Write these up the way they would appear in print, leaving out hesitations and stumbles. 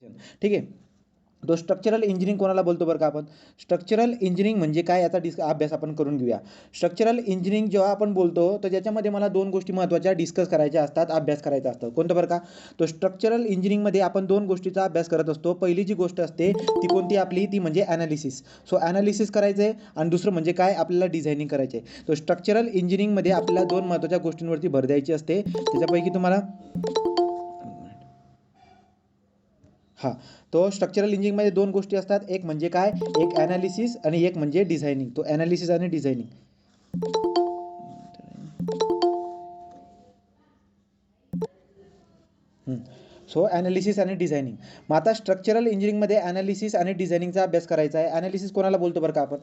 ठीक आहे. तो स्ट्रक्चरल इंजिनिअरिंग कोणाला बोलतो बरं का आपण? स्ट्रक्चरल इंजिनिअरिंग म्हणजे काय याचा अभ्यास आपण करून घेऊया. स्ट्रक्चरल इंजिनिअरिंग जेव्हा आपण बोलतो तर ज्याच्यामध्ये मला 2 गोष्टी महत्त्वाच्या डिस्कस करायच्या असतात, अभ्यास करायचा असतो. कोणतं बरं का? तो स्ट्रक्चरल इंजिनिअरिंगमध्ये आपण 2 गोष्टीचा अभ्यास करत असतो. पहिली जी गोष्ट असते ती कोणती आपली? ती म्हणजे ॲनालिसिस. सो ॲनालिसिस करायचं आहे आणि दुसरं म्हणजे काय? आपल्याला डिझायनिंग करायचं आहे. तो स्ट्रक्चरल इंजिनिअरिंगमध्ये आपल्याला 2 महत्त्वाच्या गोष्टींवरती भर द्यायची असते. त्याच्यापैकी तुम्हाला हां, तो स्ट्रक्चरल इंजिनिअरिंगमध्ये 2 गोष्टी असतात. एक म्हणजे काय? एक ॲनालिसिस आणि एक म्हणजे डिझायनिंग. तो ॲनालिसिस आणि डिझायनिंग. सो ॲनालिसिस आणि डिझायनिंग. मग आता स्ट्रक्चरल इंजिनिअरिंगमध्ये ॲनालिसिस आणि डिझायनिंगचा अभ्यास करायचा आहे. ॲनालिसिस कोणाला बोलतो बरं का आपण?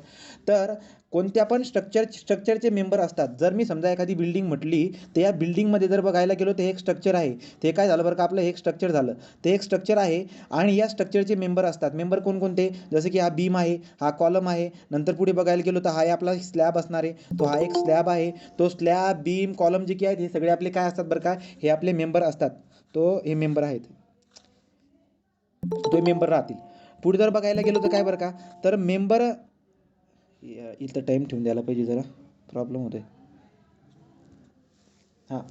तर कोणत्या पण स्ट्रक्चरचे मेंबर असतात. जर मी समजा एखादी बिल्डिंग म्हटली, तर या बिल्डिंगमध्ये जर बघायला गेलो तर हे एक स्ट्रक्चर आहे. ते काय झालं बरं का आपलं? हे एक स्ट्रक्चर झालं. ते एक स्ट्रक्चर आहे आणि या स्ट्रक्चरचे मेंबर असतात. मेंबर कोणकोणते? जसं की हा बीम आहे, हा कॉलम आहे. नंतर पुढे बघायला गेलो तर हा आपला स्लॅब असणार आहे. तो हा एक स्लॅब आहे. तो स्लॅब, बीम, कॉलम जे काही आहेत हे सगळे आपले काय असतात बरं का? हे आपले मेंबर असतात. तो हे मेंबर आहेत. तो मेंबर राहतील. पुढे जर बघायला गेलो तर काय बरं का? तर मेंबर इथं टाईम ठेवून द्यायला पाहिजे जरा. प्रॉब्लेम होतोय. हां.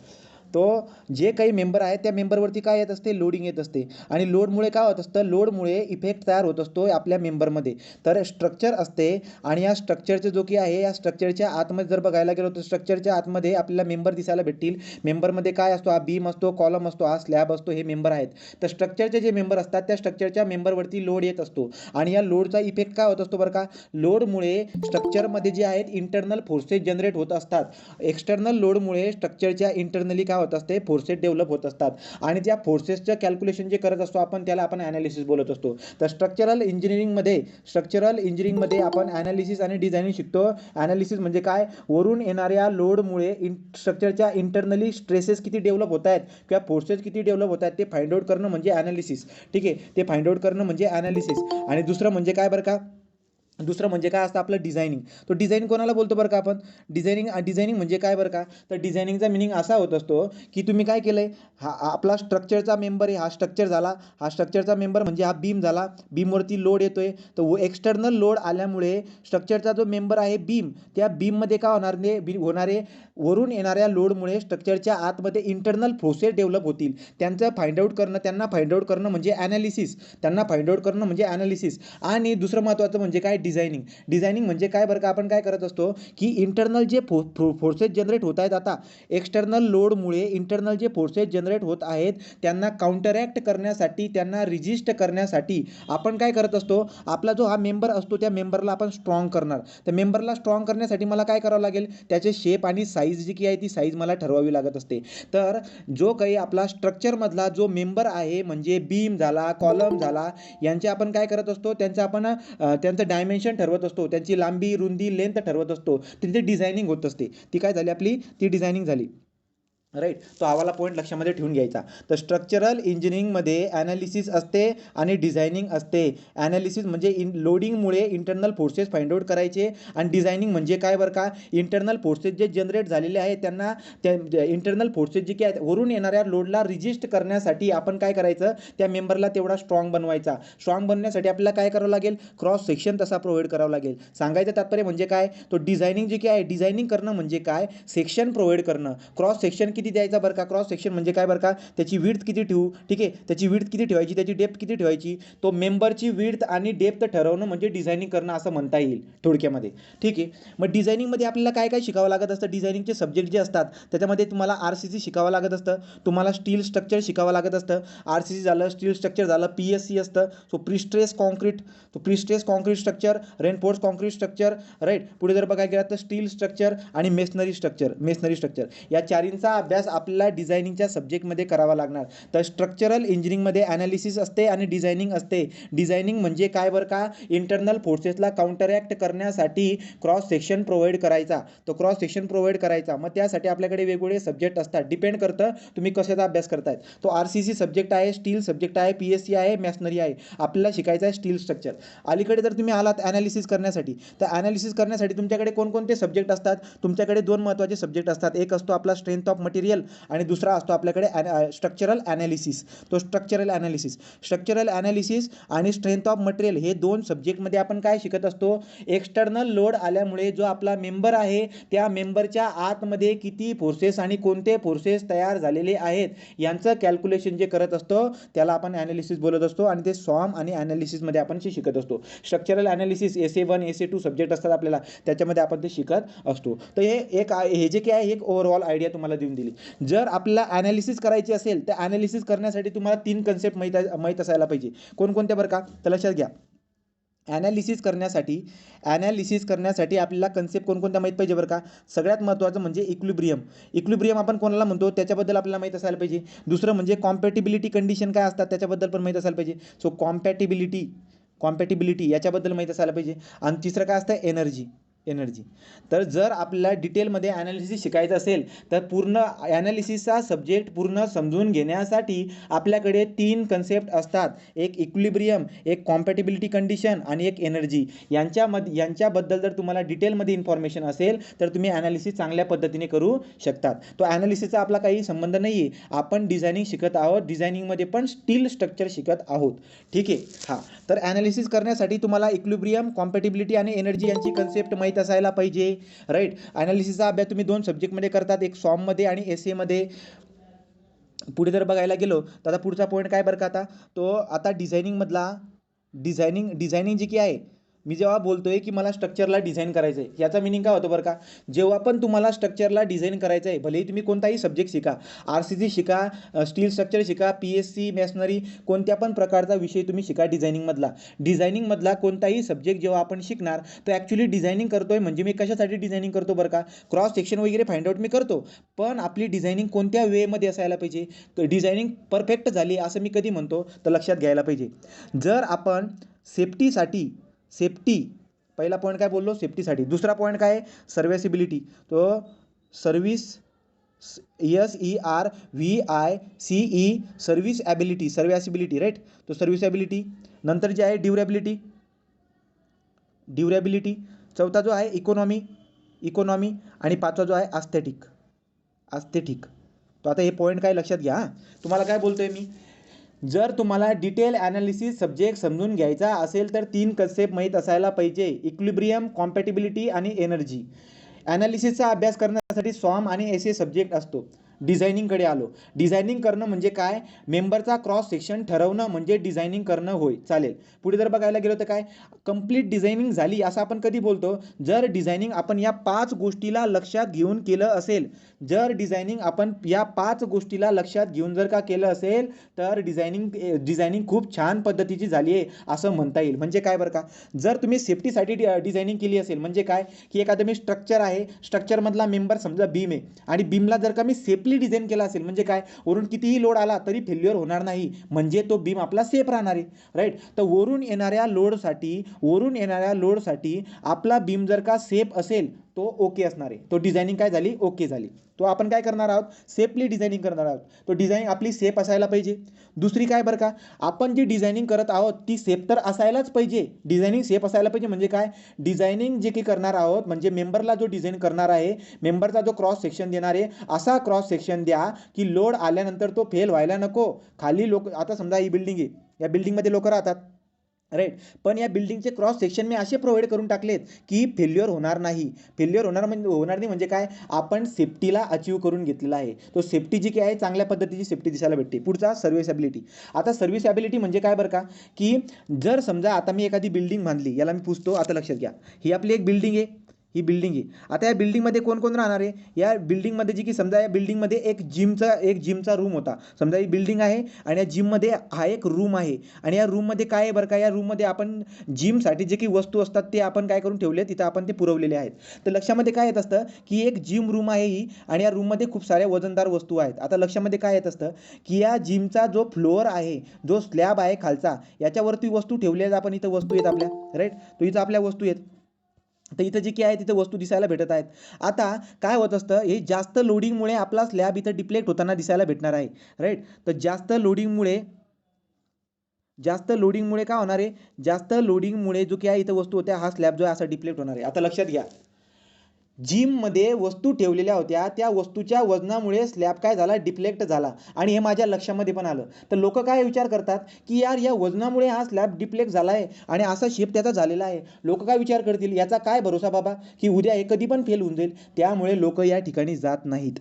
तो जे काही मेंबर आहेत त्या मेंबरवरती काय येत असते? लोडिंग येत असते आणि लोडमुळे काय होत असतं? लोडमुळे इफेक्ट तयार होत असतो आपल्या मेंबरमध्ये. तर स्ट्रक्चर असते आणि या स्ट्रक्चरचं जो की आहे या स्ट्रक्चरच्या आतमध्ये जर बघायला गेलो तर स्ट्रक्चरच्या आतमध्ये आपल्याला मेंबर दिसायला भेटतील. मेंबरमध्ये काय असतो? हा बीम असतो, कॉलम असतो, हा स्लॅब असतो, हे मेंबर आहेत. तर स्ट्रक्चरचे जे मेंबर असतात त्या स्ट्रक्चरच्या मेंबरवरती लोड येत असतो आणि या लोडचा इफेक्ट काय होत असतो बरं का? लोडमुळे स्ट्रक्चरमध्ये जे आहेत इंटरनल फोर्सेस जनरेट होत असतात. एक्सटर्नल लोडमुळे स्ट्रक्चरच्या इंटरनली काय होत असते? फोर्सेस डेव्हलप होत असतात आणि त्या फोर्सेसचं कॅल्क्युलेशन जे करत असतो आपण त्याला आपण ॲनालिसिस बोलत असतो. तर स्ट्रक्चरल इंजिनिअरिंगमध्ये आपण ॲनालिसिस आणि डिझायनिंग शिकतो. ॲनालिसिस म्हणजे काय? वरून येणाऱ्या लोडमुळे स्ट्रक्चरच्या इंटरनली स्ट्रेसेस किती डेव्हलप होत आहेत किंवा फोर्सेस किती डेव्हलप होत आहेत ते फाइंड आउट करणं म्हणजे ॲनालिसिस. ठीक आहे, ते फाइंड आउट करणं म्हणजे ॲनालिसिस. आणि दुसरं म्हणजे काय बरं का? दुसरं म्हणजे काय असतं आपलं डिझायनिंग. तो डिझाईन कोणाला बोलतो बरं का आपण? डिझायनिंग म्हणजे काय बरं का? तर डिझायनिंगचा मिनिंग असा होत असतो की तुम्ही काय केलंय? आपला स्ट्रक्चरचा मेंबर आहे, हा स्ट्रक्चर झाला. हा स्ट्रक्चरचा मेंबर म्हणजे हा बीम झाला. बीमवरती लोड येतोय. तर एक्सटर्नल लोड आल्यामुळे स्ट्रक्चरचा जो मेंबर आहे बीम, त्या बीममध्ये काय होणार नाही होणारे वरून येणाऱ्या लोडमुळे स्ट्रक्चरच्या आतमध्ये इंटरनल फोर्सेस डेव्हलप होतील. त्यांना फाइंड आउट करणं म्हणजे ॲनालिसिस. आणि दुसरं महत्त्वाचं म्हणजे काय? डिझायनिंग म्हणजे काय बरं का? आपण काय करत असतो की इंटरनल जे फोर्सेस जनरेट होत आहेत आता एक्सटर्नल लोडमुळे इंटरनल जे फोर्सेस जनरेट होत आहेत त्यांना काउंटरॅक्ट करण्यासाठी, त्यांना रिजिस्ट करण्यासाठी आपण काय करत असतो? आपला जो हा मेंबर असतो त्या मेंबरला आपण स्ट्रॉंग करणार. तर मेंबरला स्ट्रॉंग करण्यासाठी मला काय करावं लागेल? त्याचे शेप आणि साईज जी की आहे ती साईज मला ठरवावी लागत असते. तर जो काही आपला स्ट्रक्चरमधला जो मेंबर आहे म्हणजे बीम झाला, कॉलम झाला, यांचे आपण काय करत असतो? त्यांचं डायमेन्शन ठरवत असतो. त्यांची लांबी, रुंदी, लेंथ ठरवत असतो. तिथे डिझायनिंग होत असते. ती काय झाली आपली? ती डिझायनिंग झाली. राईट. तो हवाला पॉईंट लक्षामध्ये ठेवून घ्यायचा. तर स्ट्रक्चरल इंजिनिअरिंगमध्ये ॲनालिसिस असते आणि डिझायनिंग असते. ॲनालिसिस म्हणजे लोडिंगमुळे इंटरनल फोर्सेस फाइंड आउट करायचे आणि डिझायनिंग म्हणजे काय बरं का? इंटरनल फोर्सेस जे जनरेट झालेले आहेत त्यांना त्या इंटरनल फोर्सेस जे काही आहेत वरून येणाऱ्या लोडला रिजिस्ट करण्यासाठी आपण काय करायचं? त्या मेंबरला तेवढा स्ट्रॉंग बनवायचा. स्ट्रॉंग बनण्यासाठी आपल्याला काय करावं लागेल? क्रॉस सेक्शन तसा प्रोव्हाइड करावा लागेल. सांगायचं तात्पर्य म्हणजे काय? तो डिझायनिंग जे काही आहे डिझायनिंग करणं म्हणजे काय? सेक्शन प्रोव्हाइड करणं. क्रॉस सेक्शन किती द्यायचा बरं का? क्रॉस सेक्शन म्हणजे काय बरं का? त्याची विड्थ किती ठेवू? ठीक आहे, त्याची विड्थ किती ठेवायची, त्याची डेप्थ किती ठेवायची, तो मेंबरची विड्थ आणि डेप्थ ठरवणं म्हणजे डिझायनिंग करणं असं म्हणता येईल थोडक्यामध्ये. ठीक आहे. मग डिझायनिंगमध्ये आपल्याला काय काय शिकावं लागत असतं? डिझायनिंगचे सब्जेक्ट जे असतात त्याच्यामध्ये तुम्हाला RCC शिकावं लागत असतं, तुम्हाला स्टील स्ट्रक्चर शिकावं लागत असतं. RCC झालं, स्टील स्ट्रक्चर झालं, PSC असतं. So prestress concrete structure, reinforce concrete structure. Right. पुढे जर बघायला गेलं तर स्टील स्ट्रक्चर आणि मेसनरी स्ट्रक्चर या चारींचा अभ्यास आपल्याला डिझायनिंगच्या सब्जेक्टमध्ये करावा लागणार. तर स्ट्रक्चरल इंजिनिअरिंगमध्ये ॲनालिसिस असते आणि डिझायनिंग असते. डिझायनिंग म्हणजे काय बरं का? इंटरनल फोर्सेसला काउंटरॅक्ट करण्यासाठी क्रॉस सेक्शन प्रोव्हाइड करायचा. तो क्रॉस सेक्शन प्रोव्हाइड करायचा. मग त्यासाठी आपल्याकडे वेगवेगळे सब्जेक्ट असतात. डिपेंड करतं तुम्ही कशाचा अभ्यास करतायत. तो RCC सब्जेक्ट आहे, स्टील सब्जेक्ट आहे, PSC आहे, मॅशनरी आहे. आपल्याला शिकायचं आहे स्टील स्ट्रक्चर. अलीकडे जर तुम्ही आलात ॲनालिसिस करण्यासाठी, तर ॲनालिसिस करण्यासाठी तुमच्याकडे कोणकोणते सब्जेक्ट असतात? तुमच्याकडे 2 महत्त्वाचे सब्जेक्ट असतात. एक असतो आपला स्ट्रेंथ ऑफ मटेरियल मटेरियल आणि दुसरा असतो आपल्याकडे स्ट्रक्चरल ॲनालिसिस. तो स्ट्रक्चरल ॲनालिसिस आणि स्ट्रेंथ ऑफ मटेरियल हे दोन सब्जेक्टमध्ये आपण काय शिकत असतो, एक्सटर्नल लोड आल्यामुळे जो आपला मेंबर आहे त्या मेंबरच्या आतमध्ये किती फोर्सेस आणि कोणते फोर्सेस तयार झालेले आहेत यांचं कॅल्क्युलेशन जे करत असतो त्याला आपण ॲनालिसिस बोलत असतो आणि ते सॉम आणि ॲनालिसिसमध्ये आपण ते शिकत असतो. Structural analysis SA1 SA2 subject असतात आपल्याला, त्याच्यामध्ये आपण ते शिकत असतो. तर हे जे काय आहे एक ओव्हरऑल आयडिया तुम्हाला देऊन दिली. जर आपल्याला ॲनालिसिस करायची असेल तर ॲनालिसिस करण्यासाठी तुम्हाला 3 कन्सेप्ट माहीत असायला पाहिजे. कोणकोणते बरं का, तर लक्षात घ्या. ॲनालिसिस करण्यासाठी आपल्याला कन्सेप्ट कोणकोणत्या माहीत पाहिजे बरं का. सगळ्यात महत्त्वाचं म्हणजे इक्विलिब्रियम आपण कोणाला म्हणतो त्याच्याबद्दल आपल्याला माहीत असायला पाहिजे. दुसरं म्हणजे कॉम्पॅटिबिलिटी कंडिशन काय असतात त्याच्याबद्दल पण माहीत असायला पाहिजे. सो कॉम्पॅटिबिलिटी याच्याबद्दल माहीत असायला पाहिजे. आणि तिसरं काय असतं, एनर्जी. तर जर आपल्याला डिटेलमध्ये ॲनालिसिस शिकायचं असेल तर पूर्ण ॲनालिसिसचा सब्जेक्ट पूर्ण समजून घेण्यासाठी आपल्याकडे 3 कन्सेप्ट असतात. एक इक्विलिब्रियम, एक कॉम्पॅटिबिलिटी कंडिशन आणि एक एनर्जी. यांच्याबद्दल जर तुम्हाला डिटेलमध्ये इन्फॉर्मेशन असेल तर तुम्ही ॲनालिसिस चांगल्या पद्धतीने करू शकतात. तो ॲनालिसिसचा आपला काही संबंध नाही आहे. आपण डिझायनिंग शिकत आहोत, डिझायनिंगमध्ये पण स्टील स्ट्रक्चर शिकत आहोत. ठीक आहे. हां, तर ॲनालिसिस करण्यासाठी तुम्हाला इक्विलिब्रियम, कॉम्पॅटिबिलिटी आणि एनर्जी यांची कन्सेप्ट माहीत असायला पाहिजे. राईट. ॲनालिसिसचा अभ्यास तुम्ही 2 सब्जेक्टमध्ये करतात, एक सॉममध्ये आणि एसेमध्ये. पुढे जर बघायला गेलो तर आता पुढचा पॉईंट काय बरं का, तो आता डिझायनिंगमधला डिझायनिंग जी की आहे, मी जेव्हा बोलतोय की मला स्ट्रक्चरला डिझाईन करायचं आहे याचा मिनिंग काय होतं बरं का. जेव्हा पण तुम्हाला स्ट्रक्चरला डिझाईन करायचं आहे, भलेही तुम्ही कोणताही सब्जेक्ट शिका, RCC शिका, स्टील स्ट्रक्चर शिका, PSC, मॅशनरी, कोणत्या पण प्रकारचा विषय तुम्ही शिका डिझायनिंगमधला कोणताही सब्जेक्ट जेव्हा आपण शिकणार तर ॲक्च्युली डिझायनिंग करतोय म्हणजे मी कशासाठी डिझायनिंग करतो बरं का, क्रॉस सेक्शन वगैरे फाइंड आउट मी करतो, पण आपली डिझायनिंग कोणत्या वेमध्ये असायला पाहिजे. तर डिझायनिंग परफेक्ट झाली असं मी कधी म्हणतो तर लक्षात घ्यायला पाहिजे. जर आपण सेफ्टी पहिला पॉईंट काय बोललो, सेफ्टीसाठी. दुसरा पॉईंट काय आहे, सर्व्हिसिबिलिटी. तो सर्व्हिसिबिलिटी, राईट. तो सर्व्हिसिबिलिटी. नंतर जे आहे ड्युरेबिलिटी. चौथा जो आहे इकॉनॉमी आणि पाचवा जो आहे आस्थेटिक. तो आता हे पॉईंट काय लक्षात घ्या. तुम्हाला काय बोलतोय मी, जर तुम्हाला डिटेल ॲनालिसिस सब्जेक्ट समजून घ्यायचा असेल तर 3 कन्सेप्ट माहीत असायला पाहिजे, इक्विलिब्रियम, कॉम्पॅटिबिलिटी आणि एनर्जी. ॲनालिसिसचा अभ्यास करण्यासाठी सॉम आणि एसे सब्जेक्ट असतो. डिझायनिंगकडे आलो. डिझायनिंग करणं म्हणजे काय, मेंबरचा क्रॉस सेक्शन ठरवणं म्हणजे डिझायनिंग करणं होय. चालेल. पुढे जर बघायला गेलो तर काय, कंप्लीट डिझायनिंग झाली असं आपण कधी बोलतो, जर डिझायनिंग आपण या 5 गोष्टीला लक्षात घेऊन केलं असेल. जर डिझायनिंग आपण या 5 गोष्टीला लक्षात घेऊन जर का केलं असेल तर डिझायनिंग खूप छान पद्धतीची झाली आहे असं म्हणता येईल. म्हणजे काय बरं का, जर तुम्ही सेफ्टीसाठी डिझायनिंग केली असेल म्हणजे काय, की एखादं मी स्ट्रक्चर आहे, स्ट्रक्चरमधला मेंबर समजा बीम आहे आणि बीमला जर का मी सेफली डिझाईन केला असेल म्हणजे काय, वरून कितीही लोड आला तरी फेल्युअर होणार नाही, म्हणजे तो बीम आपला सेफ राहणार आहे. राईट. तर वरून येणाऱ्या लोडसाठी आपला बीम जर का सेफ असेल तो ओके असणार आहे. तो डिझायनिंग काय झाली, ओके झाली. तो आपण काय करणार आहोत, सेफली डिझायनिंग करणार आहोत. तो डिझाईन आपली सेफ असायला पाहिजे. दुसरी काय बरं का, आपण जी डिझायनिंग करत आहोत ती सेफ तर असायलाच पाहिजे. डिझायनिंग सेफ असायला पाहिजे म्हणजे काय, डिझायनिंग जे काही करणार आहोत म्हणजे मेंबरला जो डिझाईन करणार आहे, मेंबरचा जो क्रॉस सेक्शन देणार आहे असा क्रॉस सेक्शन द्या की लोड आल्यानंतर तो फेल व्हायला नको. खाली लोक, आता समजा ही बिल्डिंग आहे, या बिल्डिंगमध्ये लोक राहतात, राईट. पण या बिल्डिंगचे क्रॉस सेक्शन मी असे प्रोव्हाइड करून टाकलेत की फेल्युअर होणार नाही म्हणजे काय, आपण सेफ्टीला अचीव करून घेतलेला आहे. तो सेफ्टी जी काय आहे चांगल्या पद्धतीची सेफ्टी दिसायला भेटते. पुढचा सर्व्हिसॅबिलिटी. आता सर्व्हिसॅबिलिटी म्हणजे काय बरं का, की जर समजा आता मी एखादी बिल्डिंग बांधली, याला मी पुसतो. आता लक्षात घ्या, ही आपली एक बिल्डिंग आहे, आता या बिल्डिंगमध्ये कोण कोण राहणार आहे, या बिल्डिंगमध्ये जी की समजा या बिल्डिंगमध्ये एक जिमचा रूम होता. समजा ही बिल्डिंग आहे आणि या जिममध्ये हा एक रूम आहे आणि या रूममध्ये काय आहे बरं का, या रूममध्ये आपण जिमसाठी जे काही वस्तू असतात ते आपण काय करून ठेवले, तिथं आपण ते पुरवलेले आहेत. तर लक्षामध्ये काय येत असतं की एक जिम रूम आहे ही आणि या रूममध्ये खूप साऱ्या वजनदार वस्तू आहेत. आता लक्षामध्ये काय येत असतं की या जिमचा जो फ्लोअर आहे, जो स्लॅब आहे खालचा, याच्यावरती वस्तू ठेवल्या, आपण इथं वस्तू येत आपल्या, राईट. तो इथं आपल्या वस्तू येत, तर इथं जे की आहे तिथं वस्तू दिसायला भेटत आहेत. आता काय होत असतं, हे जास्त लोडिंगमुळे आपला स्लॅब इथं डिप्लेक्ट होताना दिसायला भेटणार आहे, राईट. तर जास्त लोडिंगमुळे काय होणार आहे, जास्त लोडिंगमुळे जो की आहे इथं वस्तू होत्या, हा स्लॅब जो आहे असा डिप्लेक्ट होणार आहे. आता लक्षात घ्या, जिममध्ये वस्तू ठेवलेल्या होत्या, त्या वस्तूच्या वजनामुळे स्लॅब काय झाला, डिफ्लेक्ट झाला आणि हे माझ्या लक्षामध्ये पण आलं. तर लोक काय विचार करतात की यार या वजनामुळे हा स्लॅब डिफ्लेक्ट झाला आहे आणि असा शेप त्याचा झालेला आहे. लोक काय विचार करतील, याचा काय भरोसा बाबा की उद्या हे कधी पण फेल होऊन जाईल. त्यामुळे लोक या ठिकाणी जात नाहीत.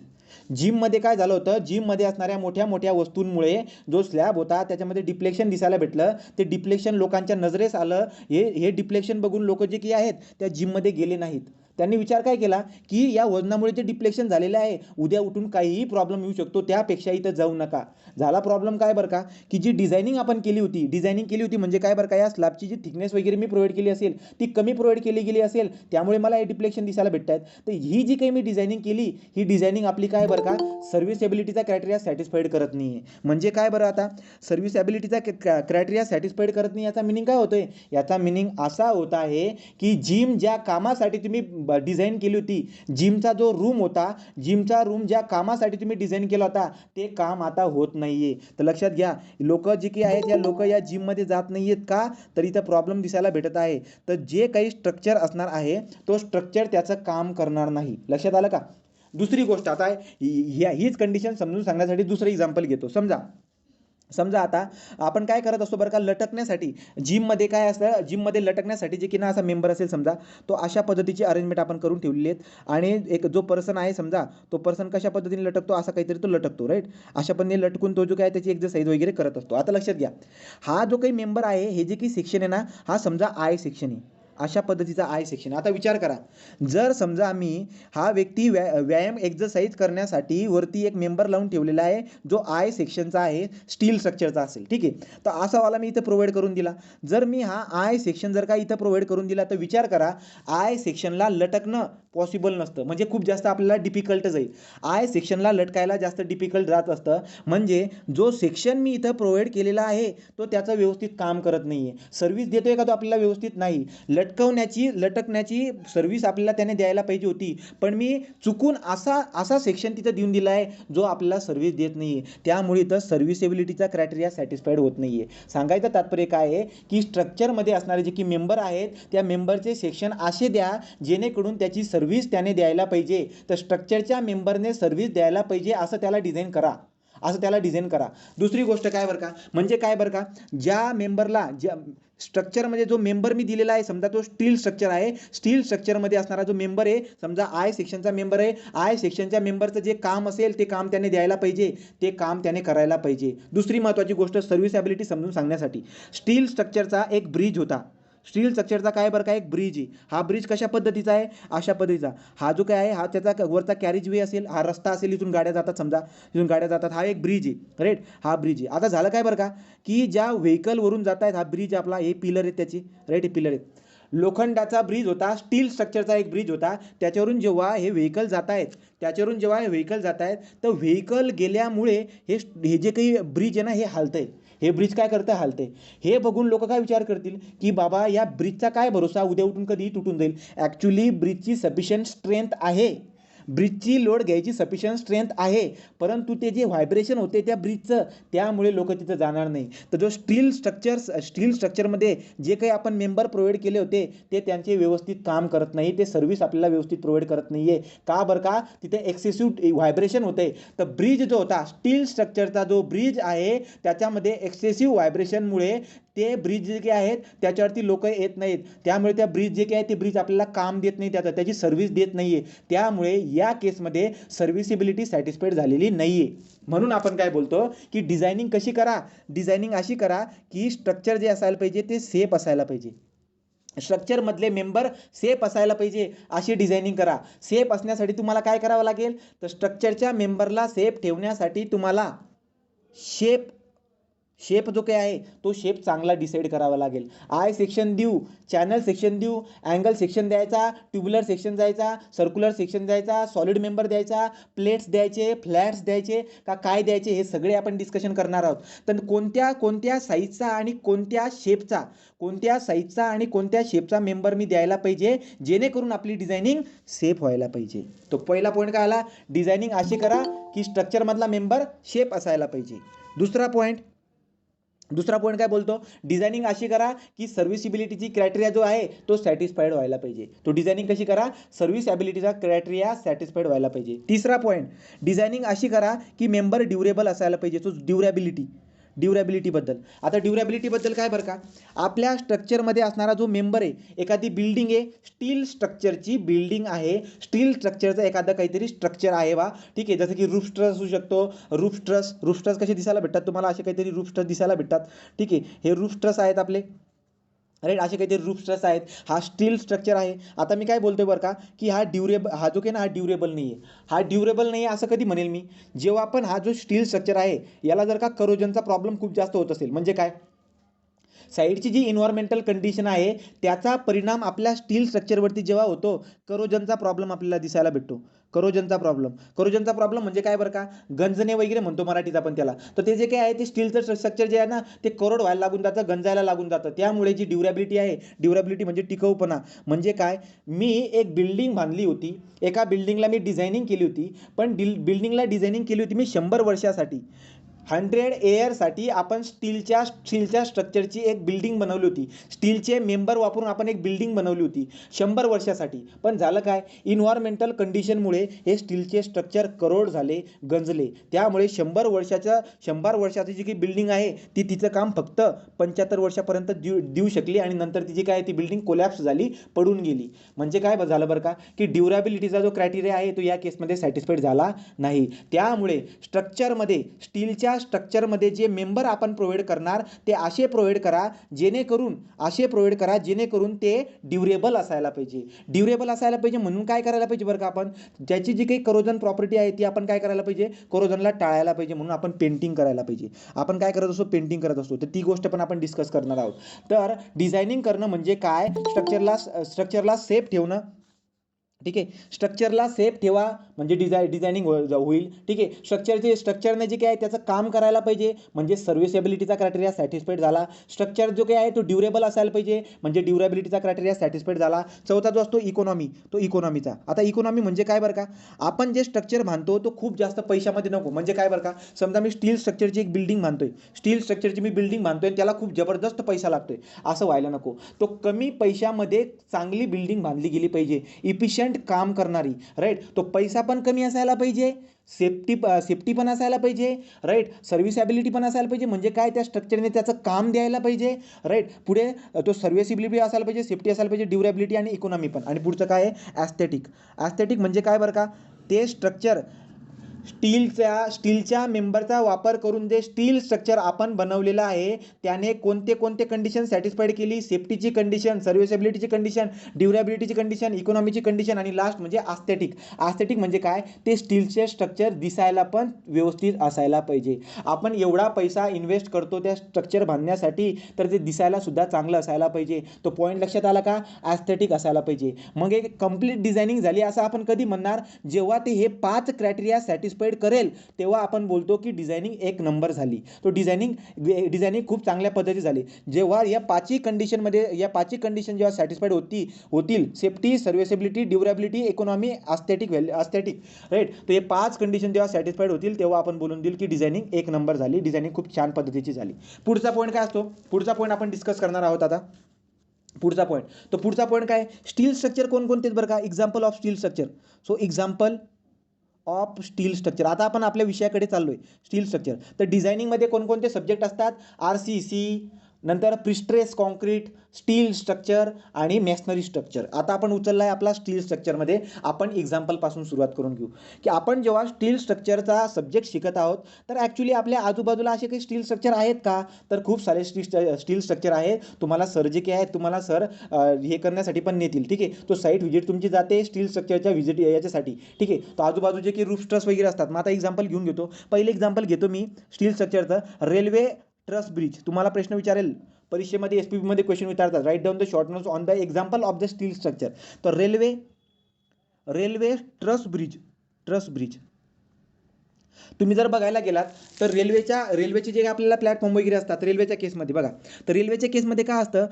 जिममध्ये काय झालं होतं, जिममध्ये असणाऱ्या मोठ्या मोठ्या वस्तूंमुळे जो स्लॅब होता त्याच्यामध्ये डिफ्लेक्शन दिसायला भेटलं. ते डिफ्लेक्शन लोकांच्या नजरेस आलं. हे डिफ्लेक्शन बघून लोक जे की आहेत त्या जिममध्ये गेले नाहीत. त्यांनी विचार काय केला की या वजनामुळे जे डिफ्लेक्शन झालेलं आहे, उद्या उठून काहीही प्रॉब्लेम येऊ शकतो, त्यापेक्षा इथं जाऊ नका. झाला प्रॉब्लेम काय बरं का, की जी डिझायनिंग आपण केली होती म्हणजे काय बरं का, या स्लॅबची जी थिकनेस वगैरे मी प्रोव्हाइड केली असेल ती कमी प्रोव्हाइड केली गेली असेल, त्यामुळे मला हे डिफ्लेक्शन दिसायला भेटत आहेत. तर ही जी काही मी डिझायनिंग केली, ही डिझायनिंग आपली काय बरं का, सर्व्हिसॅबिलिटीचा क्रायटेरिया सॅटिस्फाईड करत नाही आहे. म्हणजे काय बरं, आता सर्व्हिसॅबिलिटीचा क्रायटेरिया सॅटिस्फाईड करत नाही, याचा मिनिंग काय होतोय, याचा मिनिंग असा होत आहे की जिम ज्या कामासाठी तुम्ही डिझाईन केली होती, जिमचा जो रूम होता, जिमचा रूम ज्या कामासाठी तुम्ही डिझाईन केला होता, ते काम आता होत नाहीये. तर लक्षात घ्या, लोक जी की आहेत या लोक या जिममध्ये जात नाहीयेत का, तर इथं प्रॉब्लेम दिसायला भेटत आहे. तर जे काही स्ट्रक्चर असणार आहे तो स्ट्रक्चर त्याचं काम करणार नाही. लक्षात आलं का. दुसरी गोष्ट, आता हीच कंडिशन समजून सांगण्यासाठी दुसरं एक्झाम्पल घेतो. समजा आता आपण काय करत असतो बरं का, लटकण्यासाठी जिममध्ये काय असतं, जिममध्ये लटकण्यासाठी जे की ना असा मेंबर असेल समजा, तो अशा पद्धतीची अरेंजमेंट आपण करून ठेवलेली आहेत आणि एक जो पर्सन आहे समजा, तो पर्सन कशा पद्धतीने लटकतो, असा काहीतरी तो लटकतो, राईट. अशा पद्धतीने लटकून तो जो काय त्याची एक्सरसाइज वगैरे करत असतो. आता लक्षात घ्या, हा जो काही मेंबर आहे, हे जे की सेक्शन आहे ना, हा समजा आय सेक्शन आहे, अशा पद्धतीचा आय सेक्शन. आता विचार करा, जर समजा आम्ही हा व्यक्ती व्यायाम एक्सरसाइज करण्यासाठी वरती एक मेंबर लावून ठेवलेला आहे जो आय सेक्शनचा आहे, स्टील स्ट्रक्चरचा असेल, ठीक आहे. तर असा वाला मी इथं प्रोव्हाइड करून दिला. जर मी हा आय सेक्शन जर का इथं प्रोव्हाइड करून दिला, तर विचार करा, आय सेक्शनला लटकणं पॉसिबल नसतं, म्हणजे खूप जास्त आपल्याला डिफिकल्ट जाईल. आय सेक्शनला लटकायला जास्त डिफिकल्ट जात असतं. म्हणजे जो सेक्शन मी इथं प्रोव्हाइड केलेला आहे तो त्याचं व्यवस्थित काम करत नाही आहे. सर्व्हिस देतोय का तो आपल्याला व्यवस्थित नाही. लटकण्याची सर्व्हिस आपल्याला त्याने द्यायला पाहिजे होती, पण मी चुकून असा सेक्शन तिथं देऊन दिला आहे जो आपल्याला सर्व्हिस देत नाही आहे. त्यामुळे इथं सर्व्हिसेबिलिटीचा क्रायटेरिया सॅटिस्फाईड होत नाही आहे. सांगायचं तात्पर्य काय आहे की स्ट्रक्चरमध्ये असणारे जे की मेंबर आहेत, त्या मेंबरचे सेक्शन असे द्या जेणेकरून त्याची सर्व्हिस त्याने द्यायला पाहिजे. तर स्ट्रक्चरच्या मेंबरने सर्व्हिस द्यायला पाहिजे असं त्याला डिझाईन करा. दुसरी गोष्ट काय बरं का, म्हणजे काय बरं का, ज्या मेंबरला ज्या स्ट्रक्चरमध्ये जो मेंबर मी दिलेला आहे, समजा तो स्टील स्ट्रक्चर आहे, स्टील स्ट्रक्चरमध्ये असणारा जो मेंबर आहे, समजा आय सेक्शनचा मेंबर आहे, आय सेक्शनच्या मेंबरचं जे काम असेल ते काम त्याने द्यायला पाहिजे, ते काम त्याने करायला पाहिजे. दुसरी महत्त्वाची गोष्ट सर्व्हिसॅबिलिटी समजून सांगण्यासाठी, स्टील स्ट्रक्चरचा एक ब्रिज होता, स्टील स्ट्रक्चरचा काय बरं का एक ब्रिज आहे. हा ब्रिज कशा पद्धतीचा आहे, अशा पद्धतीचा. हा जो काय आहे, हा त्याचा वरचा कॅरेज वे असेल, हा रस्ता असेल, इथून गाड्या जातात, समजा इथून गाड्या जातात, हा एक ब्रिज आहे, राईट. हा ब्रिज आहे. आता झालं काय बरं का, की ज्या व्हेकलवरून जात आहेत, हा ब्रिज आपला, हे पिलर आहेत त्याची, राईट, हे पिलर आहेत. लोखंडाचा ब्रिज होता, स्टील स्ट्रक्चरचा एक ब्रिज होता. त्याच्यावरून जेव्हा हे व्हेकल जात आहेत, तर व्हेकल गेल्यामुळे हे जे काही ब्रिज आहे ना, हे हलतंय. हे ब्रिज काय करतं, हलते. हे बघून लोक काय विचार करतील की बाबा या ब्रिजचा काय भरोसा, उद्या उठून कधीही तुटून जाईल. ॲक्च्युली ब्रिजची सफिशियंट स्ट्रेंथ आहे, ब्रिजची लोड घ्यायची सफिशियंट स्ट्रेंथ आहे, परंतु ते जे व्हायब्रेशन होते त्या ब्रिजचं, त्यामुळे लोक तिथं जाणार नाही. तर जो स्टील स्ट्रक्चरमध्ये जे काही आपण मेंबर प्रोव्हाइड केले होते ते त्यांचे व्यवस्थित काम करत नाही, ते सर्व्हिस आपल्याला व्यवस्थित प्रोव्हाइड करत नाही आहे. का बरं का, तिथे एक्सेसिव्ह व्हायब्रेशन होते. तर ब्रिज जो होता, स्टील स्ट्रक्चरचा जो ब्रिज आहे, त्याच्यामध्ये एक्सेसिव्ह व्हायब्रेशनमुळे ते ब्रिज जे काही आहेत त्याच्यावरती लोक येत नाहीत. त्यामुळे त्या ब्रिज जे काही आहे ते ब्रिज आपल्याला काम देत नाही, त्याची सर्व्हिस देत नाही आहे. त्यामुळे या केसमध्ये सर्व्हिसिबिलिटी सॅटिस्फाईड झालेली नाही आहे. म्हणून आपण काय बोलतो की डिझायनिंग कशी करा, डिझायनिंग अशी करा की स्ट्रक्चर जे असायला पाहिजे ते सेफ असायला पाहिजे, स्ट्रक्चरमधले मेंबर सेफ असायला पाहिजे, अशी डिझायनिंग करा. सेफ असण्यासाठी तुम्हाला काय करावं लागेल, तर स्ट्रक्चरच्या मेंबरला सेफ ठेवण्यासाठी तुम्हाला शेप जो काही आहे तो शेप चांगला डिसाईड करावा लागेल. आय सेक्शन देऊ, चॅनल सेक्शन देऊ, अँगल सेक्शन द्यायचा, ट्युब्युलर सेक्शन द्यायचा, सर्क्युलर सेक्शन द्यायचा, सॉलिड मेंबर द्यायचा, प्लेट्स द्यायचे, फ्लॅट्स द्यायचे का काय द्यायचे, हे सगळे आपण डिस्कशन करणार आहोत. तर कोणत्या साईजचा आणि कोणत्या शेपचा मेंबर मी द्यायला पाहिजे जेणेकरून आपली डिझायनिंग सेफ व्हायला पाहिजे. तो पहिला पॉईंट काय आला, डिझायनिंग अशी करा की स्ट्रक्चरमधला मेंबर शेप असायला पाहिजे. दुसरा पॉईंट, दुसरा पॉईंट काय बोलतो, डिझायनिंग अशी करा की सर्व्हिसिबिलिटीची क्रायटेरिया जो आहे तो सॅटिस्फाईड व्हायला पाहिजे. तो डिझायनिंग कशी करा, सर्व्हिसॅबिलिटीचा क्रायटेरिया सॅटिस्फाईड व्हायला पाहिजे. तिसरा पॉईंट, डिझायनिंग अशी करा की मेंबर ड्युरेबल असायला पाहिजे. तो ड्युरॅबिलिटीबद्दल. आता ड्युरॅबिलिटीबद्दल काय बरं का, आपल्या स्ट्रक्चरमध्ये असणारा जो मेंबर आहे, एखादी बिल्डिंग आहे, स्टील स्ट्रक्चरची बिल्डिंग आहे, स्टील स्ट्रक्चरचं एखादं काहीतरी स्ट्रक्चर आहे बा, ठीक आहे. जसं की रूफ ट्रस असू शकतो. रूफ ट्रस कसे दिसायला भेटतात तुम्हाला, असे काहीतरी रूफ ट्रस दिसायला भेटतात, ठीक आहे. हे रूफ ट्रस आहेत आपले, राईट. असे काहीतरी रूफ ट्रस आहेत. हा स्टील स्ट्रक्चर आहे. आता मी काय बोलतोय बरं का, की हा जो काही ना, हा ड्युरेबल नाही आहे. हा ड्युरेबल नाही आहे असं कधी म्हणेल मी, जेव्हा पण हा जो स्टील स्ट्रक्चर आहे याला जर का करोजनचा प्रॉब्लेम खूप जास्त होत असेल. म्हणजे काय, साईडची जी इन्व्हायरमेंटल कंडिशन आहे त्याचा परिणाम आपल्या स्टील स्ट्रक्चरवरती जेव्हा होतो, करोजनचा प्रॉब्लेम आपल्याला दिसायला भेटतो. करोजनचा प्रॉब्लेम म्हणजे काय बरं का, गंजणे वगैरे म्हणतो मराठीत आपण त्याला. तर ते जे काय आहे ते स्टीलचं स्ट्रक्चर जे आहे ना, ते करोड व्हायला लागून जातं, गंजायला लागून जातं. त्यामुळे जी ड्युरॅबिलिटी आहे, ड्युरॅबिलिटी म्हणजे टिकाऊपणा. म्हणजे काय, मी एक बिल्डिंग बांधली होती, एका बिल्डिंगला मी डिझायनिंग केली होती, पण बिल्डिंगला डिझायनिंग केली होती मी 100 वर्षासाठी. 100 इयरसाठी आपण स्टीलच्या स्ट्रक्चरची एक बिल्डिंग बनवली होती. स्टीलचे मेंबर वापरून आपण एक बिल्डिंग बनवली होती 100 वर्षासाठी. पण झालं काय, इन्व्हायरमेंटल कंडिशनमुळे हे स्टीलचे स्ट्रक्चर करोड झाले, गंजले. त्यामुळे 100 वर्षाची जी काही बिल्डिंग आहे ती तिचं काम फक्त 75 वर्षापर्यंत देऊ शकली, आणि नंतर तिची काय, ती बिल्डिंग कोलॅप्स झाली, पडून गेली. म्हणजे काय झालं बरं का, की ड्युरॅबिलिटीचा जो क्रायटेरिया आहे तो या केसमध्ये सॅटिस्फाईड झाला नाही. त्यामुळे स्टीलच्या स्ट्रक्चरमध्ये जे मेंबर आपण प्रोव्हाइड करणार ते असे प्रोव्हाइड करा जेणेकरून ते ड्युरेबल असायला पाहिजे. म्हणून काय करायला पाहिजे बरं का, आपण त्याची जी काही करोजन प्रॉपर्टी आहे ती आपण काय करायला पाहिजे, करोजनला टाळायला पाहिजे. म्हणून आपण पेंटिंग करायला पाहिजे. आपण काय करत असतो, पेंटिंग करत असतो. तर ती गोष्ट पण आपण डिस्कस करणार आहोत. तर डिझायनिंग करणं म्हणजे काय, स्ट्रक्चरला सेफ ठेवणं, ठीक आहे. स्ट्रक्चरला सेफ ठेवा म्हणजे डिझायनिंग होईल, ठीक आहे. स्ट्रक्चरने जे काय आहे त्याचं काम करायला पाहिजे, म्हणजे सर्व्हिसेबिलिटीचा क्रायटेरिया सॅटिस्फाईड झाला. स्ट्रक्चर जो काय आहे तो ड्युरेबल असायला पाहिजे, म्हणजे ड्युरेबिलिटीचा क्रायटेरिया सॅटिस्फाईड झाला. चौथा जो असतो इकॉनॉमी, तो इकॉनॉमीचा. आता इकॉनॉमी म्हणजे काय बरं का, आपण जे स्ट्रक्चर बांधतो तो खूप जास्त पैशामध्ये नको. म्हणजे काय बरं का, समजा मी स्टील स्ट्रक्चरची एक बिल्डिंग बांधतोय, त्याला खूप जबरदस्त पैसा लागतोय, असं व्हायला नको. तो कमी पैशामध्ये चांगली बिल्डिंग बांधली गेली पाहिजे, इफिशियंट काम करणारी, राईट. तो पैसा पण कमी असायला पाहिजे, सेफ्टी पण असायला पाहिजे, राईट. सर्व्हिसॅबिलिटी पण असायला पाहिजे. म्हणजे काय, त्या स्ट्रक्चरने त्याचं काम द्यायला पाहिजे, राईट. पुढे तो सर्व्हिसिबिलिटी असायला पाहिजे, सेफ्टी असायला पाहिजे, ड्युरेबिलिटी आणि इकॉनॉमी पण. आणि पुढचं काय आहे, ॲस्थेटिक म्हणजे काय बरं का, ते स्ट्रक्चर स्टीलच्या मेंबरचा वापर करून जे स्टील स्ट्रक्चर आपण बनवलेलं आहे त्याने कोणते कंडिशन सॅटिस्फाईड केली, सेफ्टीची कंडिशन, सर्व्हिसेबिलिटीची कंडिशन, ड्युरेबिलिटीची कंडिशन, इकॉनॉमीची कंडिशन, आणि लास्ट म्हणजे ॲस्थेटिक म्हणजे काय, ते स्टीलचे स्ट्रक्चर दिसायला पण व्यवस्थित असायला पाहिजे. आपण एवढा पैसा इन्व्हेस्ट करतो त्या स्ट्रक्चर बांधण्यासाठी, तर ते दिसायला सुद्धा चांगलं असायला पाहिजे. तो पॉईंट लक्षात आला का, ॲस्थेटिक असायला पाहिजे. मग एक कंप्लीट डिझायनिंग झाली असं आपण कधी म्हणणार, जेव्हा ते हे 5 क्रायटेरिया सॅटिस्फाईड करेल तेव्हा आपण बोलतो की डिझायनिंग एक नंबर झाली. तो डिझायनिंग खूप चांगल्या पद्धती झाली. जेव्हा या 5ही कंडिशन जेव्हा सॅटिस्फाईड होतील, safety, serviceability, durability, economy, aesthetic, right. तर हे 5 कंडिशन जेव्हा सॅटिस्फाईड होतील तेव्हा आपण बोलून देईल की डिझायनिंग एक नंबर झाली, डिझायनिंग खूप छान पद्धतीची झाली. पुढचा पॉईंट काय असतो, पुढचा पॉईंट आपण डिस्कस करणार आहोत आता. पुढचा पॉईंट काय, स्टील स्ट्रक्चर कोणकोणते बरं का, example of steel structure. So example of steel structure. आता आपण आपल्या विषयाकडे चाललोय, स्टील स्ट्रक्चर. तर डिझायनिंगमध्ये कोणकोणते सब्जेक्ट असतात, RCC, नंतर प्रिस्ट्रेस कॉन्क्रीट, स्टील स्ट्रक्चर आणि मॅशनरी स्ट्रक्चर. आता आपण उचलला आहे आपला स्टील स्ट्रक्चरमध्ये. आपण एक्झाम्पलपासून सुरुवात करून घेऊ की आपण जेव्हा स्टील स्ट्रक्चरचा सब्जेक्ट शिकत आहोत तर ॲक्च्युली आपल्या आजूबाजूला असे काही स्टील स्ट्रक्चर आहेत का, तर खूप सारे स्टील स्ट्रक्चर आहेत. तुम्हाला सर जे काही आहेत तुम्हाला सर हे करण्यासाठी पण नेतील, ठीक आहे. तो साईट व्हिजिट तुमची जाते स्टील स्ट्रक्चरच्या व्हिजिट याच्यासाठी, ठीक आहे. तो आजूबाजूचे की रूफ ट्रस वगैरे असतात. मग आता एक्झाम्पल घेऊन घेतो. पहिले एक्झाम्पल घेतो मी स्टील स्ट्रक्चरचं, रेल्वे ट्रस ब्रिज. तुम्हाला प्रश्न विचारेल परीक्षेमध्ये, SPB मध्ये क्वेश्चन विचारतात, write down the short notes on the example of the steel structure. तर रेल्वे ट्रस ब्रिज, तुम्ही जर बघायला गेलात तर रेल्वेचे जे आपल्याला प्लॅटफॉर्म वगैरे असतात रेल्वेच्या केसमध्ये बघा, तर रेल्वेच्या केसमध्ये काय असतं,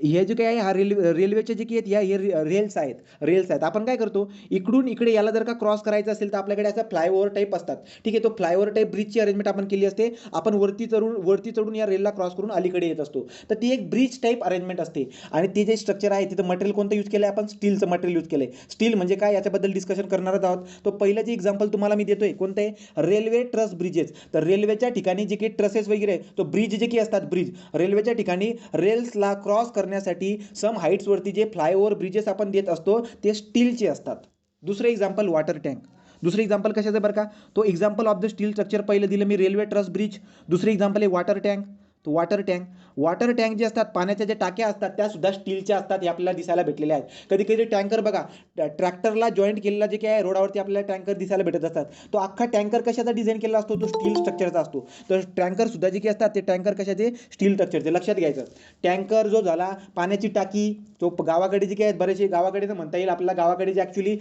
हे जे काही आहे हा रेल्वेचे जे की आहेत या हे रेल्स आहेत. आपण काय करतो, इकडून इकडे याला जर का क्रॉस करायचं असेल तर आपल्याकडे असं फ्लायओव्हर टाईप असतात. ठीक आहे, तो फ्लायओव्हर टाईप ब्रिजची अरेंजमेंट आपण केली असते. आपण वरती चढून या रेलला क्रॉस करून अलीकडे येत असतो. तर ती एक ब्रिज टाईप अरेंजमेंट असते. आणि ते जे स्ट्रक्चर आहे तिथं मटेरियल कोणतं यूज केलं आहे, आपण स्टीलचं मटेरियल यूज केलं आहे. स्टील म्हणजे काय याच्याबद्दल डिस्कशन करणारच आहोत. तो पहिलं जे एक्झाम्पल तुम्हाला मी देतोय कोणतं आहे, रेल्वे ट्रस ब्रिजेस. तर रेल्वेच्या ठिकाणी जे काही ट्रसेस वगैरे तो ब्रिज जे की असतात, ब्रिज रेल्वेच्या ठिकाणी रेल्सला क्रॉस करण्यासाठी सम हाईट्सवरती जे फ्लायओव्हर ब्रिजेस आपण देत असतो ते स्टीलचे असतात. दुसरं एक्झाम्पल वॉटर टँक. दुसरं एक्झाम्पल कशाचं बरं का, तो example of the steel structure पहिलं दिलं मी, रेल्वे ट्रस ब्रिज. दुसरं एक्झाम्पल आहे वॉटर टँक. तो वॉटर टँक जे असतात, पाण्याच्या ज्या टाक्या असतात त्या सुद्धा स्टीलच्या असतात, हे आपल्याला दिसायला भेटलेले आहेत. कधी कधी टँकर बघा, ट्रॅक्टरला जॉईंट केलेला जे काय आहे रोडावरती आपल्याला टँकर दिसायला भेटत असतात. तो अख्खा टँकर कशाचा डिझाईन केलेला असतो, तो स्टील स्ट्रक्चरचा असतो. तर टँकर सुद्धा जे काही असतात ते टँकर कशाचे, स्टील स्ट्रक्चरचे. लक्षात घ्यायचं, टँकर जो झाला, पाण्याची टाकी, तो गावाकडे जे काही आहेत बरेचसे गावाकडे तर म्हणता येईल आपल्याला, गावाकडे जे ॲक्च्युली